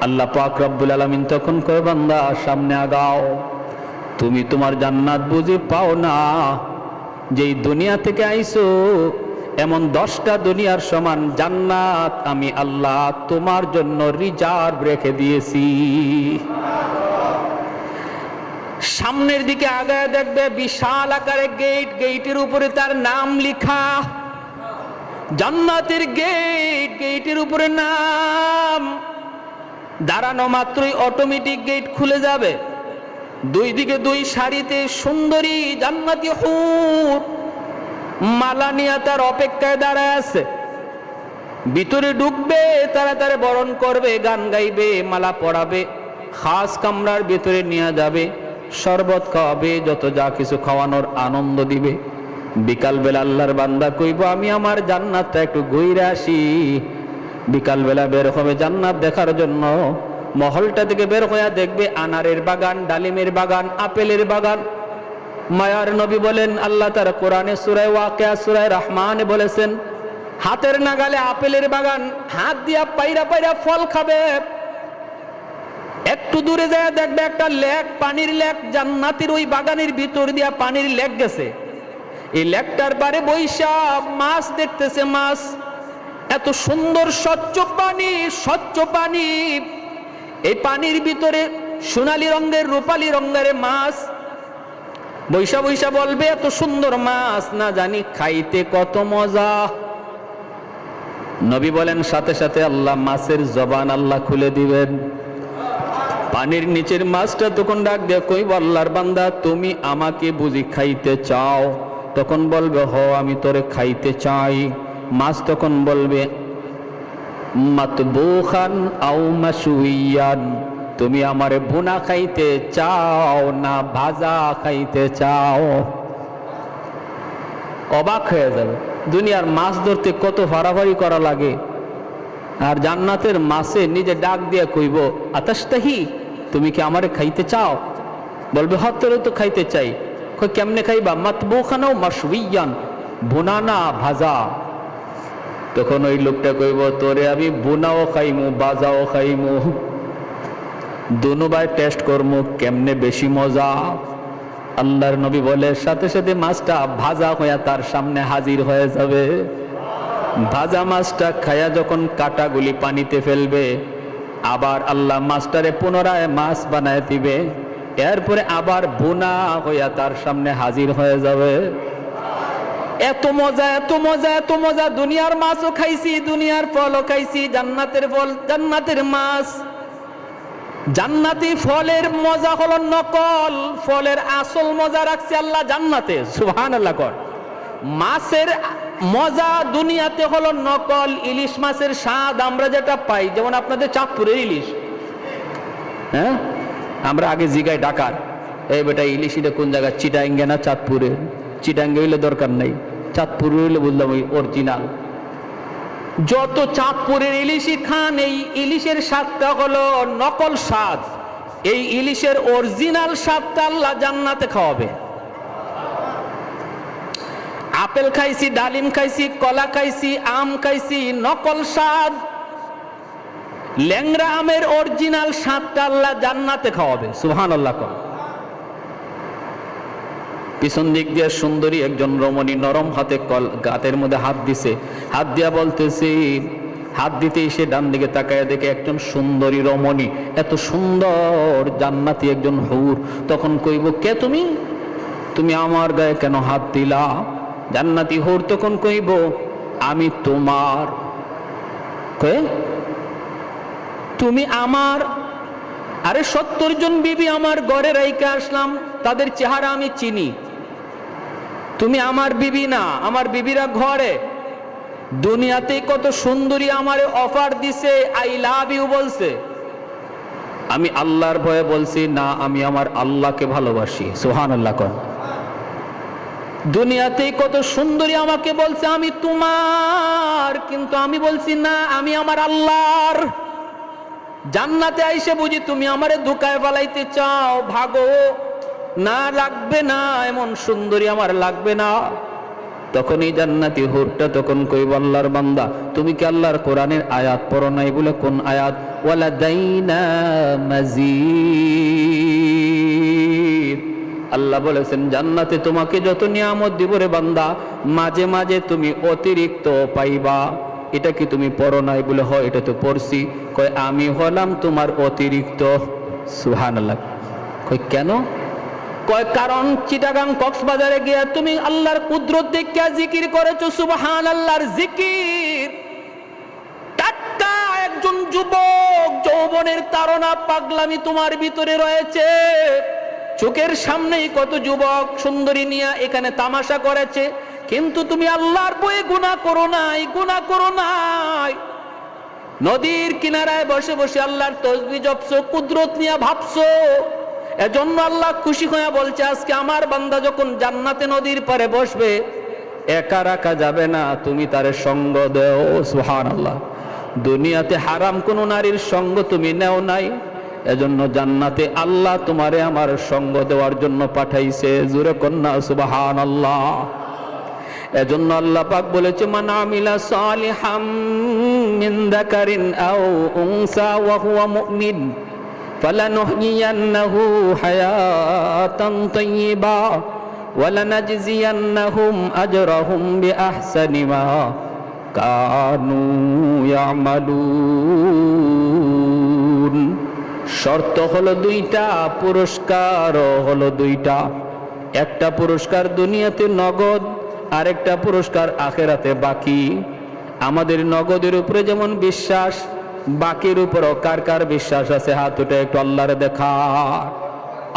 আল্লাহ পাক রব্বুল আলামিন তখন কয়, বান্দা সামনে আগাও, তুমি তোমার জান্নাত বুঝে পাও না। যেই দুনিয়া থেকে আইছো এমন 10টা দুনিয়ার সমান জান্নাত আমি আল্লাহ তোমার জন্য রিজার্ভ রেখে দিয়েছি। সামনের দিকে আগায় দেখবে বিশাল আকারে গেট, গেটের উপরে তার নাম লেখা, জান্নাতের গেট, গেটের উপরে নাম। দাঁড়ানো মাত্রই অটোমেটিক গেট খুলে যাবে। দুই দিকে দুই সারিতে সুন্দরী জান্নাতি হুর মালা নিয়ে তার অপেক্ষায় দাঁড়ায় আছে। ভিতরে ঢুকবে, তারা তারে বরণ করবে, গান গাইবে, মালা পরাবে, খাস কামরার ভিতরে নিয়ে যাবে, শরবত খাওয়াবে, যত যা কিছু খাওয়ানোর আনন্দ দিবে। বিকালবেলা আল্লাহর বান্দা কইব, আমি আমার জান্নাতটা একটু ঘুরে আসি। বিকালবেলা বের হবে জান্নাত দেখার জন্য। মহলটা থেকে বের হইয়া দেখবে আনারের বাগান, ডালিমের বাগান, আপেলের বাগান। মায়ার নবী বলেন, আল্লাহ তার কোরআনে সূরা ওয়াকিয়া সূরা রহমানে বলেছেন, হাতের নাগালে আপেলের বাগান, হাত দিয়া পাইরা পাইরা ফল খাবে। একটু দূরে যায় দেখবে একটা লেক, পানির লেক, জান্নাতের ওই বাগানের ভিতর দিয়া পানির লেক গেছে। এই লেকটার পারে বৈশা মাছ দেখতেছে, মাছ এত সুন্দর স্বচ্ছ পানি, স্বচ্ছ পানি। এই পানির ভিতরে সোনালী রঙের, রূপালী রঙের মাছ। বৈশা বৈশা বলবে, এত সুন্দর মাছ, না জানি খাইতে কত মজা। নবী বলেন সাথে সাথে আল্লাহ মাছের জবান আল্লাহ খুলে দিবেন। পানির নিচের মাছটা তখন ডাক দিয়ে কইব, আল্লাহর বান্দা তুমি আমাকে বুঝি খাইতে চাও? তখন বলবে, হ আমি তোরে খাইতে চাই। মাছ তখন বলবে, মাতবুখান আও মাশউইয়ান, তুমি আমারে ভুনা খাইতে চাও না ভাজা খাইতে চাও? অবাক হয়ে যাবে। দুনিয়ার মাছ ধরতে কত ফাড়াফাড়ি করা লাগে, আর জান্নাতের মাছে নিজে ডাক দিয়ে কইব, আতাশতাহি, তুমি কি আমারে খাইতে চাও? বলবে, হ্যাঁ তোরে তো খাইতে চাই। কেমনে খাইবা? মাতবুখান আও মাশউইয়ান, ভুনা না ভাজা। তখন ওই লোকটা কইব, তোরে আমি বুনাও খাইমু বাজাও খাইমু, দুনুবার টেস্ট করমু কেমনে বেশি মজা। আল্লাহর নবী বলে সাথে সাথে মাছটা ভাজা হইয়া তার সামনে হাজির হয়ে যাবে। ভাজা মাছটা খায়া যখন কাটাগুলি পানিতে ফেলবে, আবার আল্লাহ মাছটারে পুনরায় মাছ বানায় দিবে, এরপরে আবার বুনা হইয়া তার সামনে হাজির হয়ে যাবে। এত মজা, এত মজা, এত মজা। দুনিয়ার মাছও খাইছি, দুনিয়ার ফলও খাইছি, জান্নাতের ফল, জান্নাতের মাছ। জান্নাতি ফলের মজা হলো নকল, ফলের আসল মজা রাখছে আল্লাহ জান্নাতে। সুবহানাল্লাহ কর। মাছের মজা দুনিয়াতে হলো নকল। ইলিশ মাছের স্বাদ আমরা যেটা পাই, যেমন আপনাদের চাঁদপুরের ইলিশ, হ্যাঁ, আমরা আগে জিগায় ডাকার, এই বেটা ইলিশ এটা কোন জায়গা, চিটাঙ্গে না চাঁদপুরে? চিটাঙ্গে হইলে দরকার নাই, চাঁদপুরে হইলে বুঝলাম ওই অরিজিনাল। যত চাঁদপুরের ইলিশই খান, এই ইলিশের স্বাদটা হলো নকল স্বাদ। এই ইলিশের অরিজিনাল স্বাদটা আল্লাহ জান্নাতে খাওয়াবে। আপেল খাইছি, ডালিম খাইছি, কলা খাইছি, আম খাইছি, নকল স্বাদ। ল্যাংড়া আমের অরিজিনাল স্বাদটা আল্লাহ জান্নাতে খাওয়াবে। সুবহানাল্লাহ। পিছন দিক দিয়ে সুন্দরী একজন রমণী নরম হাতে গাতের মধ্যে হাত দিছে, হাত দিয়া বলতেছে, হাত দিতেই সে ডান দিকে তাকায় দেখে একজন সুন্দরী রমণী, এত সুন্দর জান্নাতি একজন হুর। তখন কইব, কে তুমি? তুমি আমার গায়ে কেন হাত দিলা? জান্নাতি হুর তখন কইব, আমি তোমার। কে? তুমি আমার? আরে 70 জন বিবি আমার ঘরে রাইখা আসলাম, তাদের চেহারা আমি চিনি। তুমি আমার বিবি না, আমার বিবিরা ঘরে। দুনিয়াতে কত সুন্দরী আমারে অফার দিছে, আই লাভ ইউ বলছে। আমি আল্লাহর ভয়ে বলছি না, আমি আমার আল্লাহকে ভালোবাসি। সুবহানাল্লাহ কোন। দুনিয়াতে কত সুন্দরী আমাকে বলছে আমি তোমার, কিন্তু আমি বলছি না, আমি আমার আল্লাহর। জান্নাতে আইসে বুঝি তুমি আমারে ধোঁকায় ফেলাইতে চাও, ভাগো। না, লাগবে না, এমন সুন্দরী আমার লাগবে না। তখন এই জান্নাতি হুরটা তখন কইব, আল্লাহর বান্দা তুমি কি আল্লাহর কোরআনের আয়াত পড়ো নাই? বলে কোন আয়াত? ওয়ালাদাইনা মাজিদ। আল্লাহ বলেছেন জান্নাতে তোমাকে যত নিয়ামত দিব রে বান্দা, মাঝে মাঝে তুমি অতিরিক্ত পাইবা। এটা কি তুমি পড়ো নাই? বলে হয়, এটা তো পড়ছি। কয় আমি হলাম তোমার অতিরিক্ত। সুবহানাল্লাহ। কয় কেন? কয় কারণ চিটাগাং কক্সবাজারে গিয়া তুমি আল্লাহর কুদরত দেখিয়া জিকির করেছো, সুবহানাল্লাহর জিকির। টাটকা একজন যুবক, যৌবনের তাড়না পাগলামি তোমার ভিতরে রয়েছে। চোখের সামনেই কত যুবক সুন্দরী নিয়ে এখানে তামাশা করেছে, কিন্তু তুমি আল্লাহর বয়ে গুনাহ করো নাই, গুনাহ করো নাই। নদীর কিনারায় বসে বসে আল্লাহর তসবিহ জপছো, কুদরত নিয়ে ভাবছো। এজন্য আল্লাহ খুশি হয়ে বলছে, আজকে আমার বান্দা যখন জান্নাতে নদীর পারে বসবে, একা রাখা যাবে না, তুমি তারে সঙ্গ দেও। সুবহানাল্লাহ। দুনিয়াতে হারাম কোন নারীর সঙ্গ তুমি নেও নাই, এজন্য জান্নাতে আল্লাহ তোমারে আমার সঙ্গ দেওয়ার জন্য পাঠাইছে। জোরে কন্যা সুবহানাল্লাহ। এজন্য আল্লাহ পাক বলেছে, মান আমিলা সালিহাম মিন যাকারিন আও উনসা ওয়া হুয়া মুমিন ফালানুহইয়ান্নাহু হায়াতান তাইয়্যিবা ওয়া লানাজজিয়ান্নাহুম আজরাহুম বিআহসানি মা কানু ইয়ামালুন। শর্ত হলো দুইটা, পুরস্কারও হলো দুইটা। একটা পুরস্কার দুনিয়াতে নগদ, আরেকটা পুরস্কার আখেরাতে বাকি। আমাদের নগদের উপরে যেমন বিশ্বাস, বাকির উপরও কার কার বিশ্বাস আছে? হাত উঠে একটু আল্লাহরে দেখা।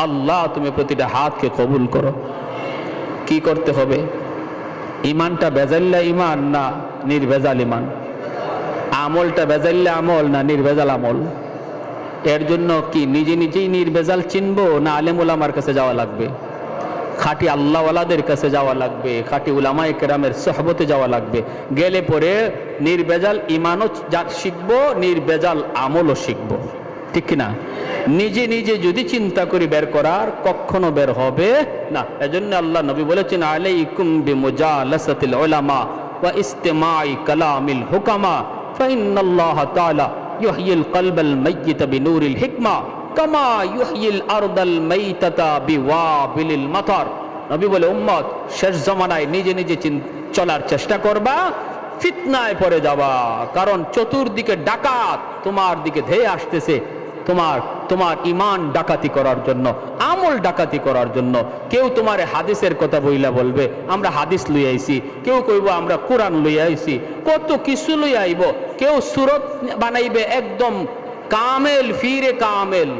আল্লাহ তুমি প্রতিটা হাতকে কবুল করো। কি করতে হবে? ইমানটা বেজাল্লা ইমান না নির্ভেজাল ইমান? আমলটা বেজাল্লা আমল না নির্ভেজাল আমল? এর জন্য কি নিজে নিজেই নির্ভেজাল চিনবো, না আলেম উলামার কাছে যাওয়া লাগবে? খাঁটি আল্লাহওয়ালাদের কাছে যাওয়া লাগবে, খাঁটি উলামায়ে কেরামের সোহবতে যাওয়া লাগবে। গেলে পরে নির্ভেজাল ইমানও শিখবো, নির্ভেজাল আমলও শিখবো। ঠিক কিনা? নিজে নিজে যদি চিন্তা করি বের করার, কখনো বের হবে না। এজন্য আল্লাহ নবী বলেছেন, আলাইকুম বিমুজালাসাতিল উলামা ওয়া ইস্তিমাই কালামিল হুকামা ফাইন্নাল্লাহ তাআলা ইউহয়িল কলবাল মাইয়িতা বিনূরিল হিকমা কামা ইউহয়িল আরদাল মাইতাতা বিওয়াবিলিল মাতার। নবী বলে, উম্মত শেষ জামানায় নিজে নিজে চলার চেষ্টা করবা, ফিতনায় পড়ে যাবা। কারণ চতুর্দিকে ডাকাত তোমার দিকে ধেয়ে আসতেছে, তোমার ইমান ডাকাতি করার জন্য, আমল ডাকাতি করার জন্য। কেউ তোমার হাদিসের কথা বইলা বলবে আমরা হাদিস লই আইছি, কেউ কইব আমরা কোরআন লই আইছি, কত কিছু লই আইব। কেউ সূরত বানাইবে একদম কামেল, ফিরে কামেল,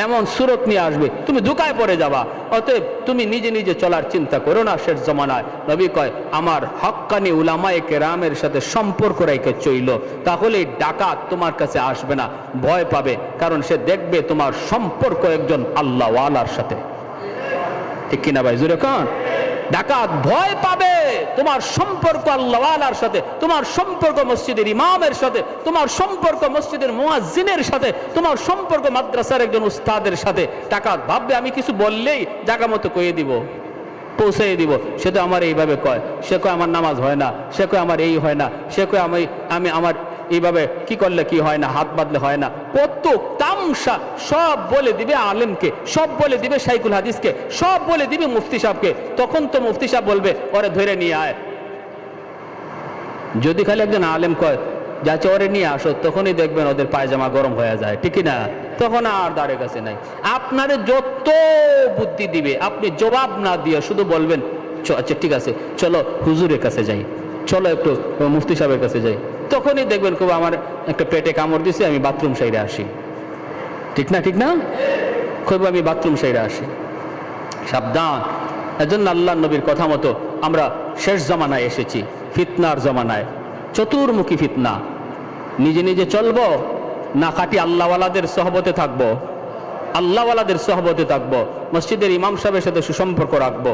এমন সূরত নিয়ে আসবে, তুমি ধোঁকায় পড়ে যাবা। অতএব তুমি নিজে নিজে চলার চিন্তা করো না। শেষ জামানায় নবী কয়, আমার হক্কানি উলামায়ে কেরামের সাথে সম্পর্ক রেখে চইল, তাহলে ডাকাত তোমার কাছে আসবে না, ভয় পাবে। কারণ সে দেখবে তোমার সম্পর্ক একজন আল্লাহওয়ালার সাথে। ঠিক কিনা ভাই? জোরে কোন? ডাকাত ভয় পাবে তোমার সম্পর্ক আল্লাহওয়ালার সাথে, তোমার সম্পর্ক মসজিদের ইমামের সাথে, তোমার সম্পর্ক মসজিদের মুয়াজ্জিনের সাথে, তোমার সম্পর্ক মাদ্রাসার একজন উস্তাদের সাথে। ডাকাত ভাববে আমি কিছু বললেই জায়গা মতো কইয়ে দিব, পৌঁছে দিব। সে তো আমার এইভাবে কয়, সে কয় আমার নামাজ হয় না, সে কয় আমার এই হয় না, সে কয় আমি আমার এইভাবে কি করলে কি হয় না, হাত বাঁধলে হয় না। কত তামসা সব বলে দিবে আলেমকে, সব বলে দিবে শাইখুল হাদিসকে, সব বলে দিবে মুফতি সাহেবকে। তখন তো মুফতি সাহেব বলবে ওরে ধরে নিয়ে আয়। যদি খালি একজন আলেম কয় যাচ্ছে ওরে নিয়ে আসো, তখনই দেখবেন ওদের পায়জামা গরম হয়ে যায়। ঠিক না? তখন আর দাঁড়ে কাছে নাই। আপনারে যত বুদ্ধি দিবে, আপনি জবাব না দিয়ে শুধু বলবেন আচ্ছা ঠিক আছে চলো হুজুরের কাছে যাই, চলো একটু মুফতি সাহেবের কাছে যাই, তখনই দেখবেন খুব আমার একটা পেটে কামড় দিছে, আমি বাথরুম সাইডে আসি। ঠিক না? ঠিক না? খুব আমি বাথরুম সাইডে আসি। সাবধান। এজন্য আল্লাহ নবীর কথা মতো আমরা শেষ জামানায় এসেছি, ফিতনার জামানায়, চতুর্মুখী ফিতনা। নিজে নিজে চলবো না খাঁটি আল্লাহওয়ালাদের সহবতে থাকবো? আল্লাহওয়ালাদের সহবতে থাকবো, মসজিদের ইমাম সাহেবের সাথে সুসম্পর্ক রাখবো।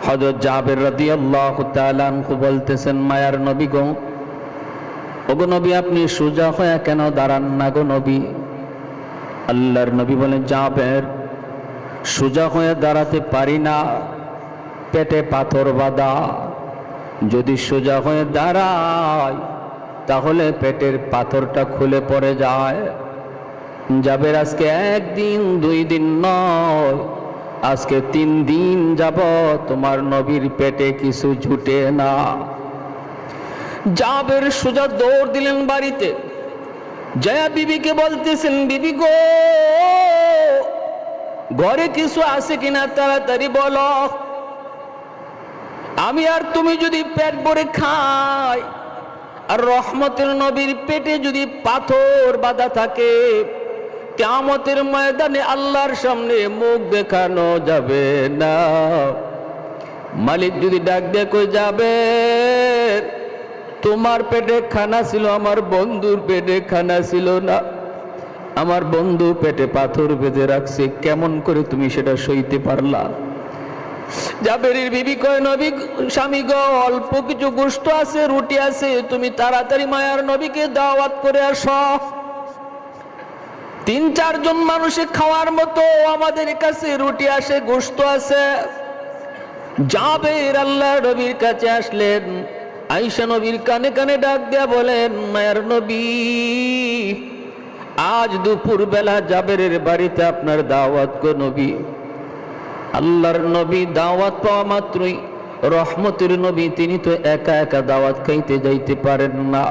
হযরত জাবের রাদিয়াল্লাহু তাআলা আনহু বলতেছেন, মায়ার নবী গো, ওগো নবী আপনি সোজা হয়ে কেন দাঁড়ান না গো নবী? আল্লাহর নবী বলেন, জাবের সোজা হয়ে দাঁড়াতে পারি না, পেটে পাথর বাঁধা। যদি সোজা হয়ে দাঁড়ায় তাহলে পেটের পাথরটা খুলে পড়ে যায়। জাবের আজকে একদিন দুই দিন নয়, আজকে 3 দিন যাব তোমার নবীর পেটে কিছু জুটে না। জাবের সোজা দৌড় দিলেন বাড়িতে, জয়া বিবিকে বলতেছেন, বিবি গো ঘরে কিছু আছে কিনা তাড়াতাড়ি বলো। আমি আর তুমি যদি পেট ভরে খাই, আর রহমতের নবীর পেটে যদি পাথর বাঁধা থাকে, কিয়ামতের ময়দানে আল্লাহর সামনে মুখ দেখানো যাবে না। মালিক যদি ডাক দিয়ে কই, যাবে তোমার পেটে খানা ছিল, আমার বন্ধুর পেটে খানা ছিল না, আমার বন্ধু পেটে পাথর বেঁধে রাখছে, কেমন করে তুমি সেটা সইতে পারলা? জাবেরের বিবি কয়, নবী স্বামী গো অল্প কিছু গোশত আছে, রুটি আছে, তুমি তাড়াতাড়ি মায়ার নবীকে দাওয়াত করে আসো। 3-4 জন মানুষে খাওয়ার মতো আমাদের কাছে রুটি আসে, গোশত আছে। জাবের আল্লাহর নবীর কাছে আসলেন, আয়েশা নবীর কানে কানে ডাক দেয়া বলেন, মায়ার নবী আজ দুপুর বেলা জাবেরের বাড়িতে আপনার দাওয়াত গো নবী। আল্লাহর নবী দাওয়াত পাওয়া মাত্রই, রহমতের নবী তিনি তো একা একা দাওয়াত খাইতে যাইতে পারেন না।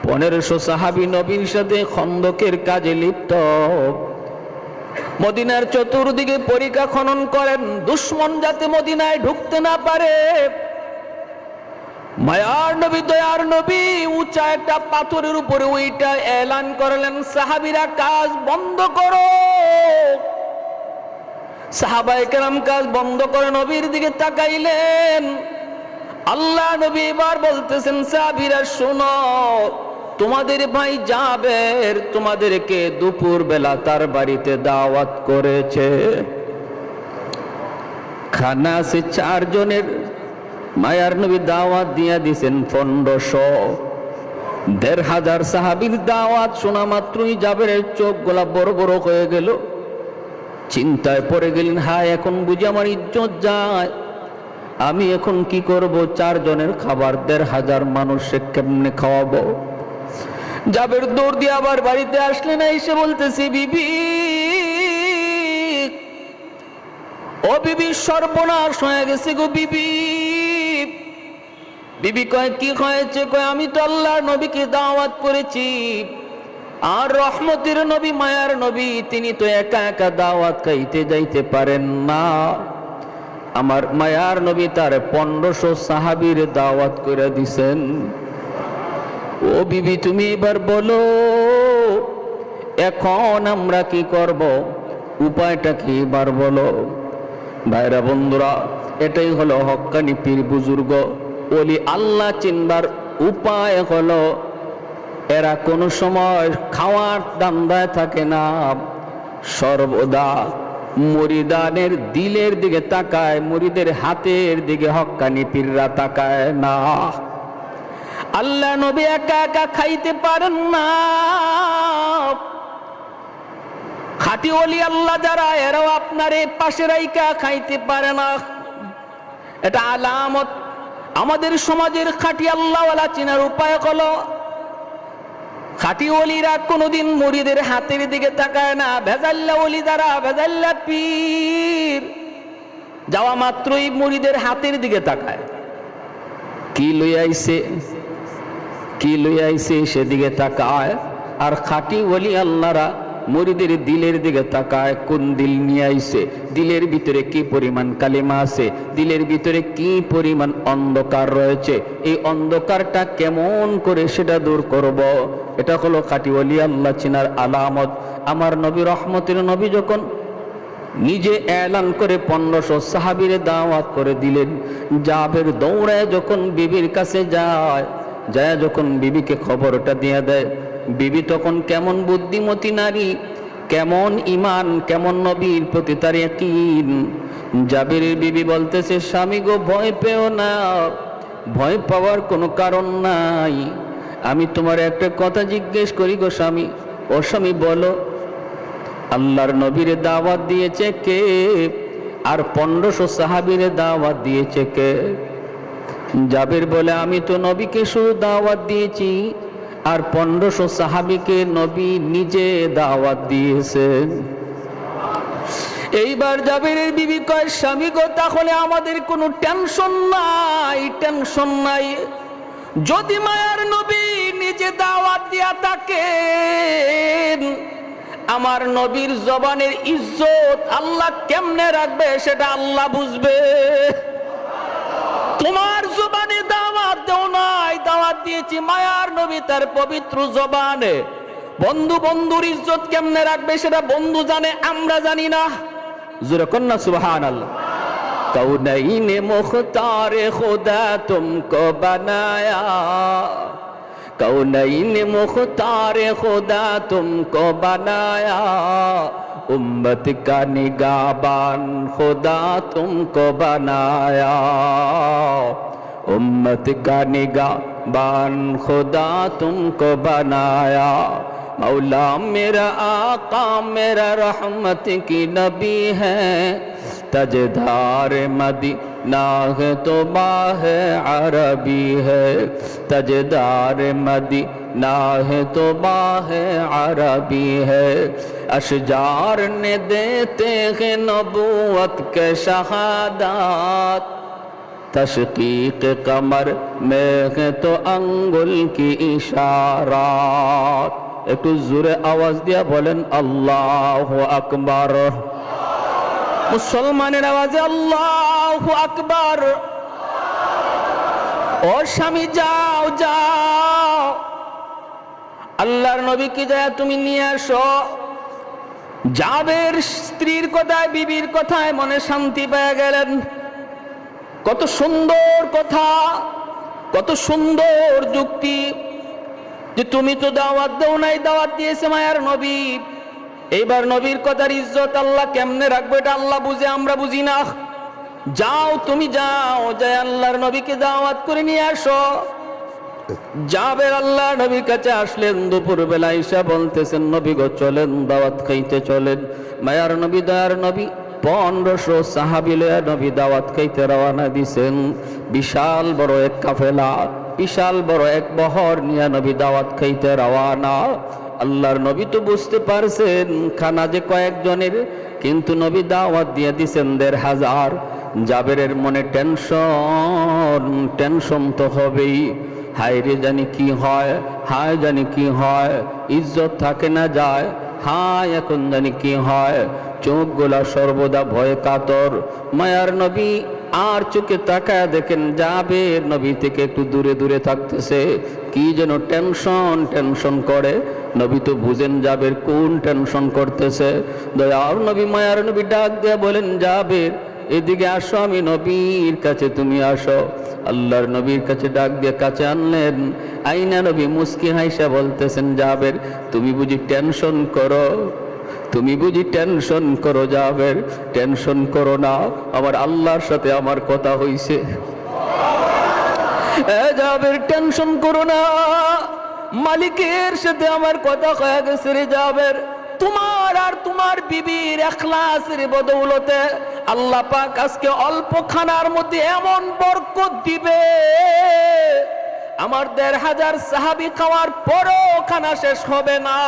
1500 সাহাবী নবীর সাথে খন্দকের কাজে লিপ্ত, মদিনার চতুর্দিকে পরিখা খনন করেন, দুশমন যাতে মদিনায় ঢুকতে না পারে। মায়ার নবী দয়ার নবী উঁচা একটা পাথরের উপরে ওইটা এলান করলেন, সাহাবীরা কাজ বন্ধ করো। সাহাবায়ে কেরাম কাজ বন্ধ করে নবীর দিকে তাকাইলেন। আল্লাহ নবী এবার বলতেছেন, সাহাবীরা শোনো, তোমাদের ভাই জাবের তোমাদেরকে দুপুর বেলা তার বাড়িতে দাওয়াত করেছে। খানা সে 4 জনের মায়ার নবী দাওয়াত দিয়া দিছেন 1500। 1500 সাহাবীর দাওয়াত শোনা মাত্রই জাবেরের চোখ গোলা বড় বড় হয়ে গেল। চিন্তায় পড়ে গেলেন, হায় এখন বুঝি আমার ইজ্জত যায়, আমি এখন কি করব? 4 জনের খাবার 1500 মানুষকে কেমনে খাওয়াবো? জাবের দৌড় দিয়ে আবার বাড়িতে আসলেন, এসে বলতেছি, বিবি ও বিবি, সর্বনাশ হয়ে গেছে গো বিবি। বিবি কয়, কি হয়েছে? কয়, আমি তো আল্লাহর নবীকে দাওয়াত করেছি, আর রহমতের নবী মায়ার নবী তিনি তো একা একা দাওয়াত খাইতে যাইতে পারেন না। আমার মায়ার নবী তার 1500 সাহাবীর দাওয়াত করে দিছেন। ও বিবি তুমি এবার বলো, এখন আমরা কি করব? উপায়টা কি এবার বলো? ভাইরা বন্ধুরা, এটাই হলো হক্কানি পীর বুজুর্গ ওলি আল্লাহ চিনবার উপায় হলো, এরা কোনো সময় খাওয়ার দান্দায় থাকে না, সর্বদা মুরিদানের দিলের দিকে তাকায়, মুরিদের হাতের দিকে হক্কানি পীররা তাকায় না। আল্লাহ নবী একা একা খাইতে পারেন না, খাঁটি ওলি আল্লাহ যারা এরাও আপনার পাশে রাইকা খাইতে পারে না। এটা আলামত। আমাদের সমাজের খাঁটি আল্লাহওয়ালা চিনার উপায় হলো, খাঁটি ওলিরা কোনোদিন মুরিদের হাতের দিকে তাকায় না। ভেজাল্লা ওলি যারা, ভেজাল্লা পীর যাওয়া মাত্রই মুরিদের হাতের দিকে তাকায়, কি লই আইছে কি লই আইছে সেদিকে তাকায়। আর খাঁটি ওলি আল্লাহরা মুরিদের দিলের দিকে তাকায়, কোন দিল নিয়ে আইছে, দিলের ভিতরে কি পরিমাণ কালিমা আছে, দিলের ভিতরে কি পরিমাণ অন্ধকার রয়েছে, এই অন্ধকারটা কেমন করে সেটা দূর করব। এটা হলো খাঁটি ওলি আল্লাহ চিনার আলামত। আমার নবী রহমতের নবী যখন নিজে এলান করে 1500 সাহাবীর দাওয়াত করে দিলেন, জাবের দৌড়ায় যখন বিবির কাছে যায়, যখন বিবিকে খবরটা দিয়ে দেয়, বিবি তখন কেমন বুদ্ধিমতী নারী, কেমন ইমান, কেমন নবীর প্রতি তার ইয়াকিন। জাবেরের বিবি বলতেছে, স্বামী গো ভয় পেও না, ভয় পাওয়ার কোনো কারণ নাই। আমি তোমার একটা কথা জিজ্ঞেস করি গো স্বামী। ও স্বামী বলো, আল্লাহর নবীর দাওয়াত দিয়েছে কে? আর 1500 সাহাবীর দাওয়াত দিয়েছে কে? জাবের বলে, আমি তো নবীকে শুধু দাওয়াত দিয়েছি, আর 1500 সাহাবীকে নবী নিজে দাওয়াত দিয়েছেন। এইবার জাবেরের বিবি কয়, স্বামী গো তাহলে আমাদের কোনো টেনশন নাই, টেনশন নাই। যদি মায়ার নবী নিজে দাওয়াত দিয়া থাকেন, আমার নবীর জবানের ইজ্জত আল্লাহ কেমনে রাখবে সেটা আল্লাহ বুঝবে। তোমার জবানে দাওয়াত দেও নাই, দাওয়াত দিয়েছি মায়ার নবী তার পবিত্র জবানে। বন্ধু বন্ধুর ইজ্জত কেমনে রাখবে সেটা বন্ধু জানে, আমরা জানি না। জোরে কন্যা সুবহানাল্লাহ। কৌনইনে মুখতারে খুদা তুমকো বানায়া, কৌনইনে মুখতারে খুদা তুমকো বানায়া, उम्मत का निगाहबान खुदा तुमको बनाया, उम्मत का निगाहबान खुदा तुमको बनाया। मौला मेरा आका मेरा रहमत की नबी है, तजदार मदीना है तो माह अरबी है, तजदार मदीना है तो माह अरबी है। अशजार ने देते हैं नबूवत के शहादत, तशकीक कमर में है तो अंगुल की इशारात। একটু জোরে আওয়াজ দিয়া বলেন আল্লাহু আকবার। মুসলমানের আওয়াজে আল্লাহু আকবার। ও স্বামী যাও যাও, আল্লাহর নবীকে যায় তুমি নিয়ে আসো। জাবের স্ত্রীর কথায়, বিবির কথায় মনে শান্তি পেয়ে গেলেন। কত সুন্দর কথা, কত সুন্দর যুক্তি, যে তুমি তো দাওয়াত দাও নাই, দাওয়াত দিয়েছে মায়ার নবী। এইবার নবীর কথার ইজ্জত আল্লাহ কেমনে রাখবে এটা আল্লাহ বুঝে, আমরা বুঝি না। যাও তুমি যাও, যায় আল্লাহর নবীকে দাওয়াত করে নিয়ে আসো। জাবের আল্লাহ নবীর কাছে আসলেন দুপুর বেলা, ঈশা বলতেছেন নবী গো চলেন দাওয়াত খাইতে চলেন। মায়ার নবী দয়ার নবী 1500 সাহাবী লয়া নবী দাওয়াত খাইতে রওনা দিছেন। বিশাল বড় এক কাফেলা, বিশাল বড় এক বহর নিয়ে নবী দাওয়াত খাইতে রওনা। আল্লাহর নবী তো বুঝতে পারছেন খানা যে কয়েকজনের, কিন্তু নবী দাওয়াত দিয়ে দিছেন 1500। জাবেরের মনে টেনশন, টেনশন তো হবেই। হায় রে জানি কি হয়, হায় জানি কি হয়, ইজ্জত থাকে না যায়, হায় এখন জানি কি হয়। চোখগুলা সর্বদা ভয়ে কাতর। মায়ার নবী আর চোখে তাকায় দেখেন জাবের নবী থেকে একটু দূরে দূরে থাকতেছে। কি যেন টেনশন টেনশন করে। নবী তো বুঝেন জাবের কোন টেনশন করতেছে। দয়ার নবী মায়ার নবী ডাক দিয়ে বলেন জাবের এদিকে আসো, আমি নবীর কাছে, তুমি আসো। আল্লাহর নবীর কাছে ডাক দিয়ে কাছে আনলেন। আইনা নবী মুস্কি হাইসা বলতেছেন জাবের তুমি বুঝি টেনশন করো, তুমি বুঝি টেনশন করো। জাবের টেনশন করো না, আমার আল্লাহর সাথে আমার কথা হইছে। জাবের টেনশন করো না, মালিকের সাথে আমার কথা হয়ে গেছে রে জাবের। তোমার আর তোমার বিবির ইখলাসের বদৌলতে আল্লাহ পাক আজকে অল্প খানার মধ্যে এমন বরকত দিবে, আমার 1500 সাহাবী খাওয়ার পরও খানা শেষ হবে না।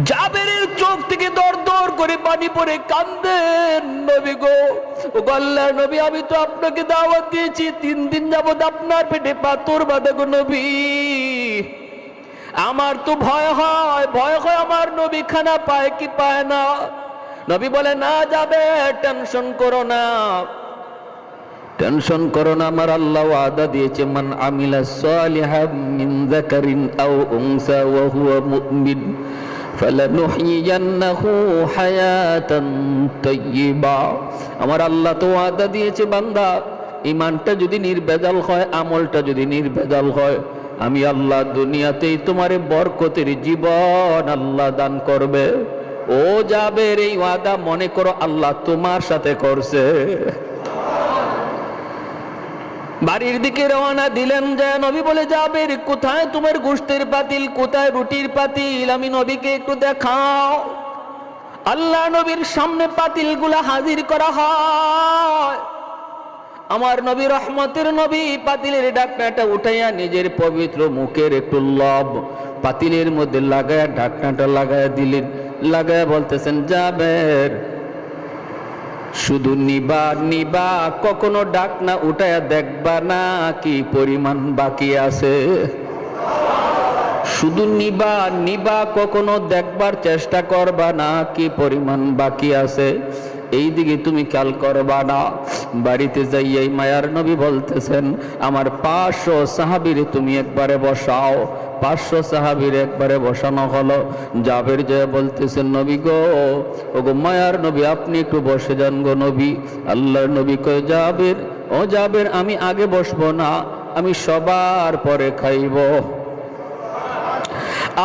জাবেরের চোখ থেকে দর দর করে পানি পড়ে কান্দেন। নবী গো, ও আল্লাহর নবী আমি তো আপনাকে দাওয়াত দিয়েছি, 3 দিন যাবত আপনার পেটে পাথর বাঁধা গো নবী। আমার তো ভয় হয়, ভয় হয় আমার নবী খানা পায় কি পায় না। নবী বলে না যাবে, টেনশন করো না, টেনশন করো না, আমার আল্লাহ ওয়াদা দিয়েছে মান আমিলা সালিহাম মিন যাকারিন আও উনসা ওয়া হুয়া মুমিন ফালানুহয়িয়ান্নাহু হায়াতান তাইয়্যিবা। আমার আল্লাহ তো ওয়াদা দিয়েছে বান্দা ঈমানটা যদি নির্ভেজাল হয়, আমলটা যদি নির্ভেজাল হয়, আমি আল্লাহ দুনিয়াতেই তোমারে বরকতের জীবন আল্লাহ দান করবে। ও জাবের এই ওয়াদা মনে করো আল্লাহ তোমার সাথে করছে। বাড়ির দিকে রওনা দিলেন। যে নবী বলে জাবের কোথায় তোমার গোশতের পাতিল, কোথায় রুটির পাতিল, আমি নবীকে একটু দেখাও। আল্লাহ নবীর সামনে পাতিলগুলা হাজির করা হয়। আমার নবী রহমতের নবী পাতিলের ঢাকনাটা উঠাইয়া নিজের পবিত্র মুখের একটু লব পাতিলের মধ্যে লাগায়া ঢাকনাটা লাগায়া দিলেন। লাগায়া বলতেছেন জাবের শুধু নিবা নিবা, কখনো ঢাকনা উঠাইয়া দেখবা না কি পরিমাণ বাকি আছে। শুধু নিবা নিবা, কখনো দেখবার চেষ্টা করবা না কি পরিমাণ বাকি আছে। এই দিকে তুমি খেয়াল করবা না। বাড়িতে যাইয়াই মায়ার নবী বলতেছেন আমার 500 সাহাবীরে তুমি একবারে বসাও। 500 সাহাবীর একবারে বসানো হলো। জাবের যে বলতেছেন নবী গো, ওগো মায়ার নবী আপনি একটু বসে যান গো নবী। আল্লাহর নবী কয় জাবের, ও জাবের আমি আগে বসবো না, আমি সবার পরে খাইব।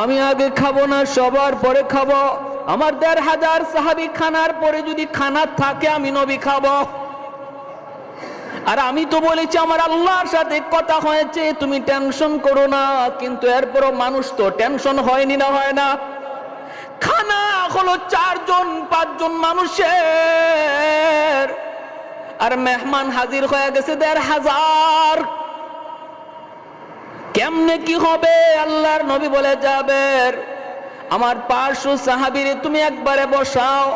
আমি আগে খাবো না, সবার পরে খাবো। আমার 1500 সাহাবী খানার পরে যদি খানা থাকে আমি নবী খাবো। আর আমি তো বলেছি আমার আল্লাহর সাথে কথা হয়েছে, তুমি টেনশন করো না। কিন্তু এরপরও মানুষ তো টেনশন হয়নি না, হয় না? খানা হলো 4 জন 5 জন মানুষের, আর মেহমান হাজির হয়ে গেছে 1500। কেমনে কি হবে? আল্লাহর নবী বলে জাবের আমার 500 সাহাবীরে তুমি একবারে বসাও।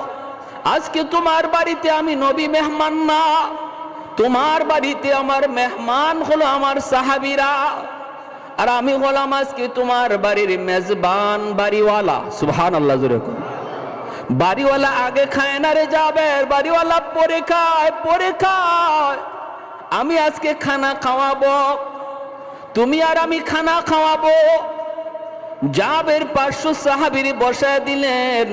আজকে তোমার বাড়িতে আমি নবী মেহমান না, তোমার বাড়িতে আমার মেহমান হলো আমার সাহাবীরা, আর আমি হলাম আজকে তোমার বাড়ির মেজবান, বাড়িওয়ালা। সুবহানাল্লাহ জোরে বলুন। বাড়িওয়ালা আগে খায় না রে জাবের, বাড়িওয়ালা পরে খায়, পরে খায়। আমি আজকে খানা খাওয়াবো, তুমি আর আমি খানা খাওয়াবো। জাবের 500 সাহাবীর বসায় দিলেন।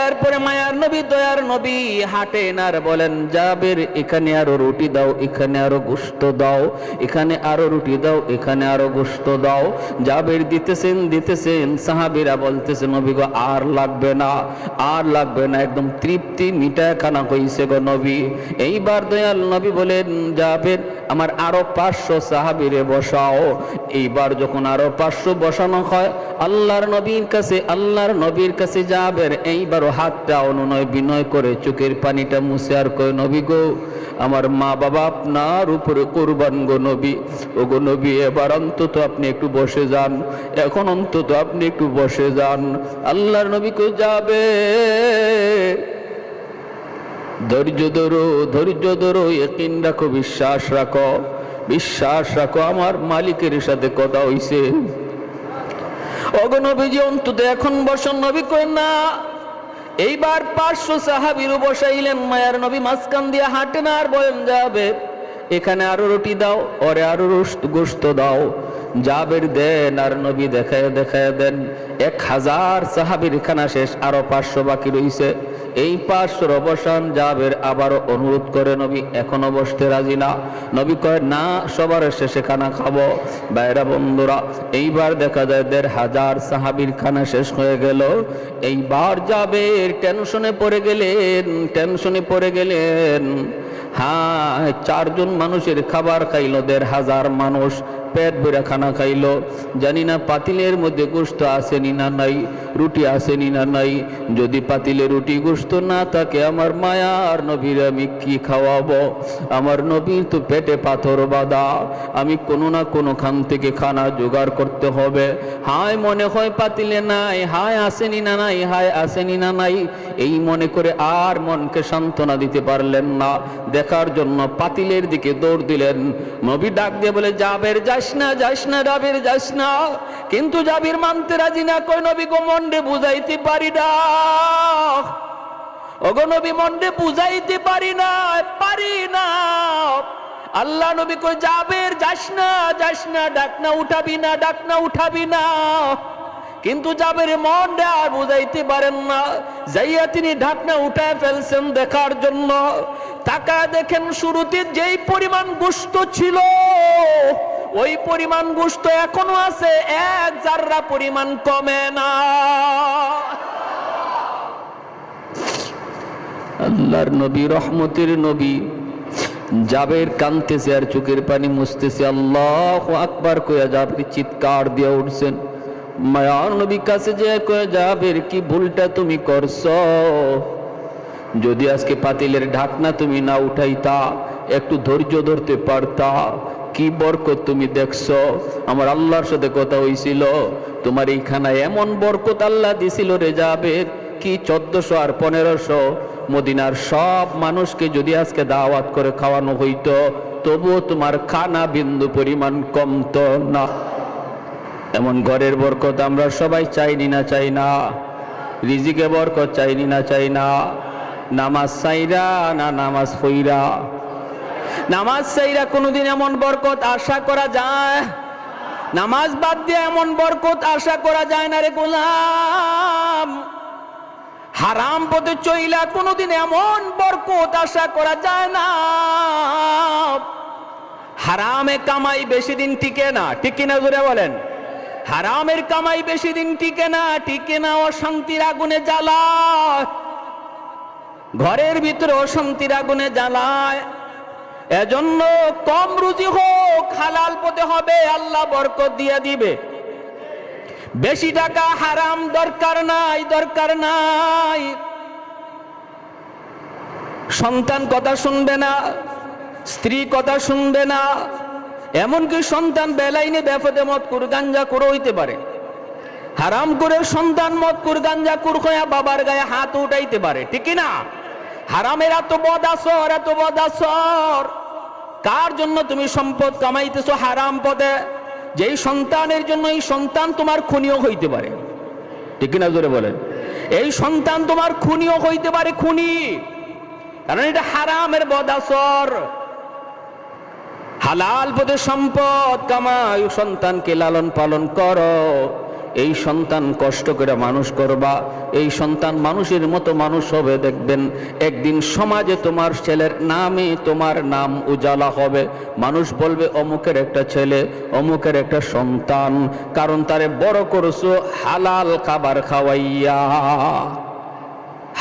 এরপরে মায়ার নবী দয়ার নবী হাঁটেন আর বলেন, জাবের এখানে আরো রুটি দাও, এখানে আরো গোশত দাও, এখানে আরো রুটি দাও, এখানে আরো গোশত দাও। জাবের দিতেছেন, সাহাবীরা বলতেছে, নবী গো আর লাগবে না, আর লাগবে না, একদম তৃপ্তি মিটায় খানা হইছে গো নবী। এইবার দয়াল নবী বলেন, জাবের আমার আরো 500 সাহাবীরে বসাও। এইবার যখন আরো 500 বসানো হয়, আল্লাহর নবীর কাছে জাবের এইবারও হাতটা অনুনয় বিনয় করে চোখের পানিটা মুছে আর কয়, নবী গো আমার মা বাবা আপনার উপরে কুরবান গো নবী। ও গো নবী, এবার অন্তত আপনি একটু বসে যান, এখন অন্তত আপনি একটু বসে যান। আল্লাহর নবী কই, যাবে ধৈর্য ধরো, ইয়াকিন রাখো, বিশ্বাস রাখো, আমার মালিকের সাথে কথা হইছে। ওগো নবীজি অন্তত এখন বসন। নবী কই না। এইবার 500 সাহাবীরও বসাইলেন। মায়ার নবী মাঝখান দিয়ে হাঁটেন আর বলেন, যাবে এখানে আরো রুটি দাও, ওরে আরো গোশত দাও। জাবের দেন আর নবী দেখায় দেন। 1000 সাহাবীর খানা শেষ, আরো 500 বাকি রইছে। এই 500 অবসান জাবের আবারও অনুরোধ করে, নবী এখনো বসতে রাজি না। নবী কয়, না, সবার শেষে খানা খাবো। বাইরা বন্ধুরা, এইবার দেখা যায় 1500 সাহাবীর খানা শেষ হয়ে গেল। এইবার জাবের টেনশনে পড়ে গেলেন। হ্যাঁ, 4 জন মানুষের খাবার খাইলো, 1500 মানুষ পেট ভরে খানা খাইলো। জানি না পাতিলের মধ্যে গোশত আসেনি না নাই, রুটি আসেনি না নাই। যদি পাতিলে রুটি গোশত না থাকে, আমার মায়ার নবীর আমি কি খাওয়াবো? আমার নবীর তো পেটে পাথর বাঁধা, আমি কোনো না কোনো খান থেকে খানা জোগাড় করতে হবে। হায় মনে হয় পাতিলে নাই, হায় আসেনি না নাই, হায় আসেনি না নাই। এই মনে করে আর মনকে সান্ত্বনা দিতে পারলেন না। দেখার জন্য পাতিলের দিকে দৌড় দিলেন। নবী ডাক দিয়ে বলে, জাবের যাস না, জাবের যাস না। কিন্তু জাবির মানতে রাজি না। কই, নবী গো মনরে বুঝাইতে পারি না, ওগো নবী মনরে বুঝাইতে পারি না। আল্লাহ নবী কই, জাবের যাস না, ডাক না উঠাবি না। কিন্তু জাবের মনরে আর বুঝাইতে পারেন না। যাইয়া তিনি ঢাকনা উঠায় ফেলছেন দেখার জন্য। তাকায় দেখেন, শুরুতে যেই পরিমাণ গোশত ছিল, ওই পরিমাণ গোশত এখনো আছে, 1 জাররা পরিমাণ কমে না। আল্লাহর নবী, রহমতের নবী, জাবের কাঁদতেছে আর চোখের পানি মুছতেছে। আল্লাহু আকবার কইয়া জাবের চিৎকার দিয়ে উঠছেন। মায়ার নবী কাছে যে কয়ে, জাবের কি ভুলটা তুমি করছো? যদি আজকে পাতিলের ঢাকনা তুমি না উঠাইতা, একটু ধৈর্য ধরতে পারতা, কি বরকত তুমি দেখছো। আমার আল্লাহর সাথে কথা হইছিল, তোমার এই খানায় এমন বরকত আল্লাহ দিছিল রে জাবের, কি 1400 আর 1500 মদিনার সব মানুষকে যদি আজকে দাওয়াত করে খাওয়ানো হইতো, তবুও তোমার খানা বিন্দু পরিমাণ কমতো না। এমন ঘরের বরকত আমরা সবাই চাইনি না, চাই না? রিজিকে বরকত চাইনি না, চাই না? নামাজ চাইরা না নামাজ পইরা? নামাজ চাইরা কোনোদিন এমন বরকত আশা করা যায়? নামাজ বাদ দিয়ে এমন বরকত আশা করা যায় না রে গোলাম। হারাম পথে চইলা কোনোদিন এমন বরকত আশা করা যায় না। হারামে কামাই বেশি দিন টিকে না, ঠিক কিনা জোরে বলেন? হারামের কামাই বেশি দিন টিকে না, অশান্তির আগুনে জ্বালায়, ঘরের ভিতরে অশান্তির আগুনে জ্বালায়। এজন্য কম রুজি হোক, হালাল পথে হবে, আল্লাহ বরকত দিয়ে দিবে। বেশি টাকা হারাম দরকার নাই। সন্তান কথা শুনবে না, স্ত্রী কথা শুনবে না, এমনকি সন্তান বেলাইনে বেফাতে মদকুর গাঞ্জাকুর হইতে পারে। হারাম করে সন্তান মদকুর গাঞ্জাকুর হইয়া বাবার গায়ে হাত উঠাইতে পারে, ঠিক না? হারামের এত বদ আসর। কার জন্য তুমি সম্পদ কামাইতেছো? হারাম পথে। যেই সন্তানের জন্য, এই সন্তান তোমার খুনিও হইতে পারে, ঠিক না জোরে বলেন? এই সন্তান তোমার খুনিও হইতে পারে, খুনি, কারণ এটা হারামের বদ আসর। হালাল পথে সম্পদ কামাই, সন্তানকে লালন পালন করো। এই সন্তান কষ্ট করে মানুষ করবা, এই সন্তান মানুষের মতো মানুষ হবে, দেখবেন একদিন সমাজে তোমার ছেলের নামে তোমার নাম উজালা হবে। মানুষ বলবে অমুকের একটা ছেলে, অমুকের একটা সন্তান, কারণ তারে বড় করছো হালাল খাবার খাওয়াইয়া।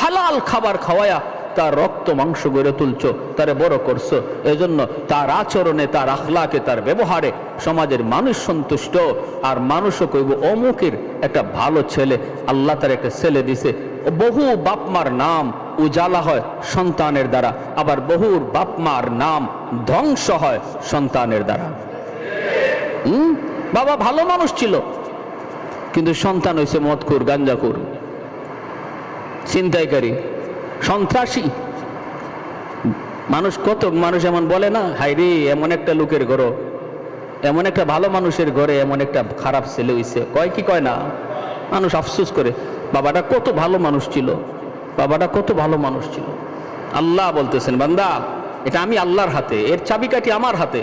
হালাল খাবার খাওয়াইয়া তার রক্ত মাংস গড়ে তুলছো, তারে বড় করছো। এজন্য তার আচরণে, তার আখলাকে, তার ব্যবহারে সমাজের মানুষ সন্তুষ্ট। আর মানুষও কইব অমুকের একটা ভালো ছেলে, আল্লাহ তার একটা ছেলে দিছে। বহু বাপমার নাম উজালা হয় সন্তানের দ্বারা, আবার বহুর বাপমার নাম ধ্বংস হয় সন্তানের দ্বারা। বাবা ভালো মানুষ ছিল, কিন্তু সন্তান হয়েছে মদখোর, গাঞ্জাখোর, ছিনতাইকারী, সন্ত্রাসী। কত মানুষ এমন বলে না, হায়রে এমন একটা লোকের ঘর, এমন একটা ভালো মানুষের ঘরে এমন একটা খারাপ ছেলে হইছে, কয় কি কয় না? মানুষ আফসোস করে, বাবাটা কত ভালো মানুষ ছিল, বাবাটা কত ভালো মানুষ ছিল। আল্লাহ বলতেছেন, বান্দা এটা আমি আল্লাহর হাতে, এর চাবিকাঠি আমার হাতে।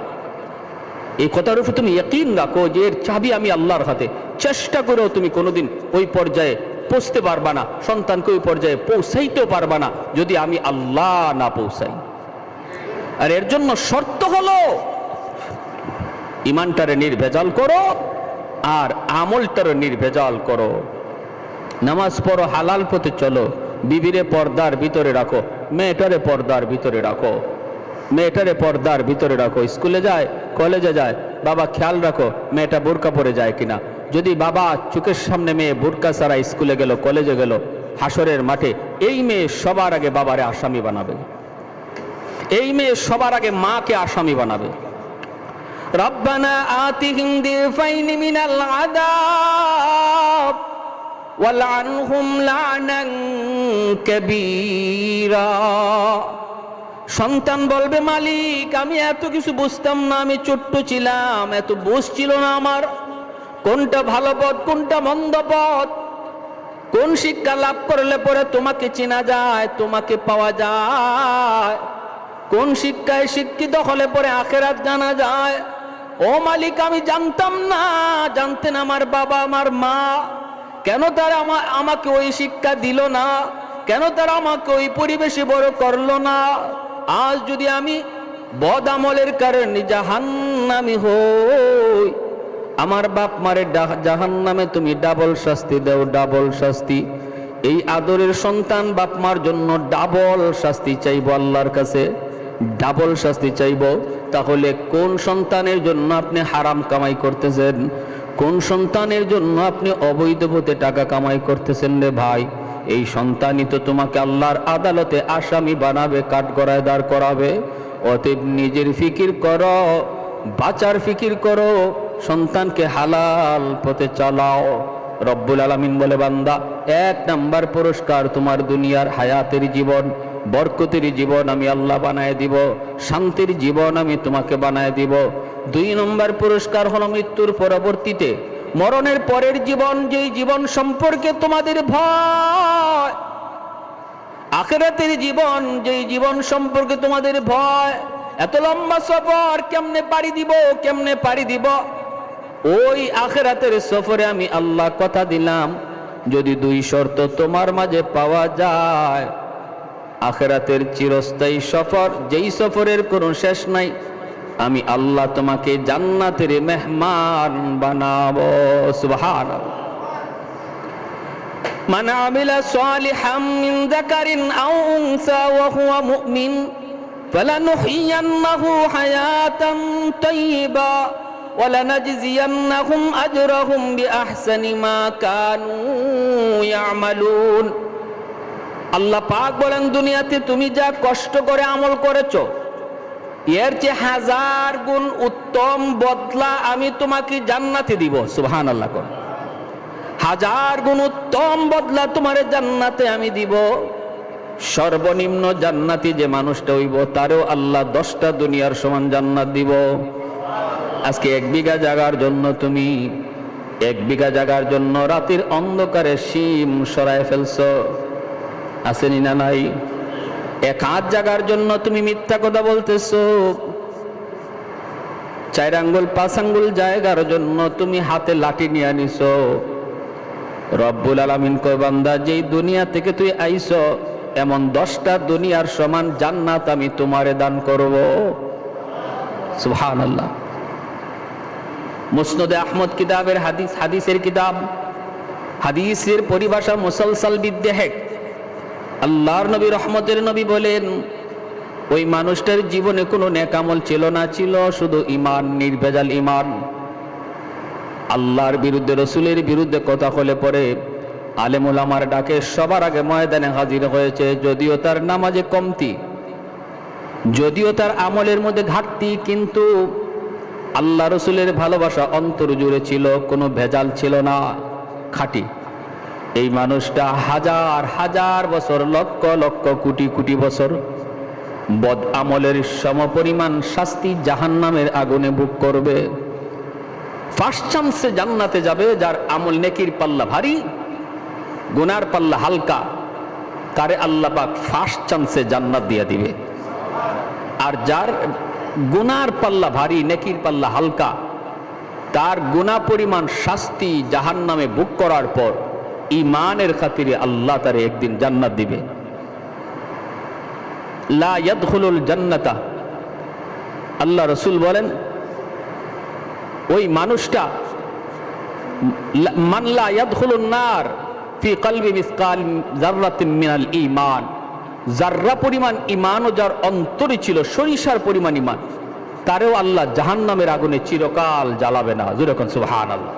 এই কথার উপর তুমি ইয়াকিন রাখো যে এর চাবি আমি আল্লাহর হাতে। চেষ্টা করেও তুমি কোনোদিন ওই পর্যায়ে পৌঁছতে পারবা না, সন্তানকে ওই পর্যায়ে পৌঁছাইতেও পারবা না যদি আমি আল্লাহ না পৌঁছাই। আর এর জন্য শর্ত হলো ইমানটারে নির্ভেজাল করো আর আমলটারে নির্ভেজাল করো। নামাজ পড়ো, হালাল পথে চলো, বিবিরে পর্দার ভিতরে রাখো, মেয়েটারে পর্দার ভিতরে রাখো, মেয়েটারে পর্দার ভিতরে রাখো। স্কুলে যায়, কলেজে যায়, বাবা খেয়াল রাখো মেয়েটা বোরকা পরে যায় কিনা। যদি বাবা চোখের সামনে মেয়ে বোরকা ছাড়া স্কুলে গেল, কলেজে গেল, হাসরের মাঠে এই মেয়ে সবার আগে বাবারে আসামি বানাবে, এই মেয়ে সবার আগে মাকে আসামি বানাবে। রব্বানা আতিহিম দিফাইনি মিনাল আযাব ওয়ালআনহুম লা'নান কাবীরা। সন্তান বলবে, মালিক আমি এত কিছু বুঝতাম না, আমি ছোট্ট ছিলাম, এত বুঝ ছিল না আমার, কোনটা ভালো পথ কোনটা মন্দ পথ, কোন শিক্ষা লাভ করলে পরে তোমাকে চেনা যায়, তোমাকে পাওয়া যায়, কোন শিক্ষায় শিক্ষিত হলে পরে আখেরাত জানা যায়। ও মালিক আমি জানতাম না, জানতেন আমার বাবা আমার মা, কেন তারা আমাকে ওই শিক্ষা দিল না, কেন তারা আমাকে ওই পরিবেশে বড় করলো না। আজ যদি আমি বদ আমলের কারণে জাহান্নামী হই, আমার বাপ মারে জাহান্নামে তুমি ডাবল শাস্তি দাও, ডাবল শাস্তি। এই আদরের সন্তান বাপ মার জন্য ডাবল শাস্তি চাইবো আল্লাহর কাছে, ডাবল শাস্তি চাইবো। তাহলে কোন সন্তানের জন্য আপনি হারাম কামাই করতেছেন, কোন সন্তানের জন্য আপনি অবৈধ পথে টাকা কামাই করতেছেন রে ভাই? এই সন্তানই তো তোমাকে আল্লাহর আদালতে আসামি বানাবে, কাঠগড়ায় দাঁড় করাবে। অতএব নিজের ফিকির করো, বাঁচার ফিকির করো, সন্তানকে হালাল পথে চালাও। রব্বুল আলামিন বলে, বান্দা 1 নাম্বার পুরস্কার তোমার দুনিয়ার হায়াতের জীবন, বরকতের জীবন আমি আল্লাহ বানায় দিব, শান্তির জীবন আমি তোমাকে বানায় দিব। 2 নম্বর পুরস্কার হলো মৃত্যুর পরবর্তীতে, মরণের পরের জীবন, যেই জীবন সম্পর্কে তোমাদের ভয়, আখিরাতের জীবন, যেই জীবন সম্পর্কে তোমাদের ভয়। এত লম্বা সফর কেমনে পাড়ি দিব, কেমনে পাড়ি দিব? ওই আখিরাতের সফরে আমি আল্লাহ কথা দিলাম, যদি 2 শর্ত তোমার মাঝে পাওয়া যায়, আখিরাতের চিরস্থায়ী সফর, যেই সফরের কোনো শেষ নাই, আমি আল্লাহ তোমাকে জান্নাতের মেহমান বানাবো। সুবহানাল্লাহ। মান আমিলা সালিহাম মিন যাকারিন আও উনসা ওয়া হুয়া মুমিন ফালানুহইয়ান্নাহু হায়াতান তাইয়্যিবা ওয়া লানাজজিয়ান্নাহুম আজরাহুম বিআহসানি মা কানু ইয়ামালুন। আল্লাহ পাক বলেন, দুনিয়াতে তুমি যা কষ্ট করে আমল করেছো, এর চেয়ে 1000 গুণ উত্তম বদলা আমি তোমাকে জান্নাতে দিব। সুবহানাল্লাহ। 1000 গুণ উত্তম বদলা তোমার জান্নাতে আমি দিব। সর্বনিম্ন জান্নাতি যে মানুষটা হইব, তারও আল্লাহ 10টা দুনিয়ার সমান জান্নাত দিব। আজকে 1 বিঘা জায়গার জন্য তুমি 1 বিঘা জায়গার জন্য রাতের অন্ধকারে শিম সরায় ফেলছো, আসেনি না নাই? 1 হাত জায়গার জন্য তুমি মিথ্যা কথা বলতেছো, 4 আঙ্গুল 5 আঙ্গুল জায়গার জন্য তুমি হাতে লাঠি নিয়ে আনিছো। রব্বুল আলামিন কয় বান্দা, যেই দুনিয়া থেকে তুই আইছো এমন 10টা দুনিয়ার সমান জান্নাত আমি তোমারে দান করব। সুবহানাল্লাহ। মুসনাদে আহমদ কিতাবের হাদিসের কিতাব, হাদিসের পরিভাষা মুসলসাল বিদ্দেহেক। আল্লাহর নবী রহমতের নবী বলেন, ওই মানুষটার জীবনে কোনো নেক আমল ছিল না, ছিল শুধু ঈমান, নির্ভেজাল ঈমান। আল্লাহর বিরুদ্ধে, রসুলের বিরুদ্ধে কথা হলে পরে আলেম উলামার ডাকে সবার আগে ময়দানে হাজির হয়েছে। যদিও তার নামাজে কমতি, যদিও তার আমলের মধ্যে ঘাটতি, কিন্তু আল্লাহ রসুলের ভালোবাসা অন্তর জুড়ে ছিল, কোনো ভেজাল ছিল না, খাঁটি। এই মানুষটা হাজার হাজার বছর, লক্ষ লক্ষ কোটি কোটি বছর বদ আমলের সমপরিমাণ শাস্তি জাহান্নামের আগুনে ভোগ করবে। ফার্স্ট চান্সে জান্নাতে যাবে যার আমল নেকির পাল্লা ভারী, গুনার পাল্লা হালকা, তারে আল্লাহ পাক ফার্স্ট চান্সে জান্নাত দিয়ে দিবে। আর যার গুনার পাল্লা ভারী, নেকির পাল্লা হালকা, তার গুনাহ পরিমাণ শাস্তি জাহান্নামে ভোগ করার পর ঈমানের খাতিরে আল্লাহ তারে একদিন জান্নাত দিবে। লা ইয়াদখুলুল জান্নাতা, আল্লাহ রাসূল বলেন ওই মানুষটা, মান লা ইয়াদখুলুন নার ফি কলবি মিসকাল যাররাতিন মিনাল ঈমান, যাররা পরিমাণ ঈমানও যার অন্তরে ছিল, সরিষার পরিমাণ ঈমান, তারেও আল্লাহ জাহান্নামের আগুনে চিরকাল জ্বালাবে না। যেরকম সুবহানাল্লাহ।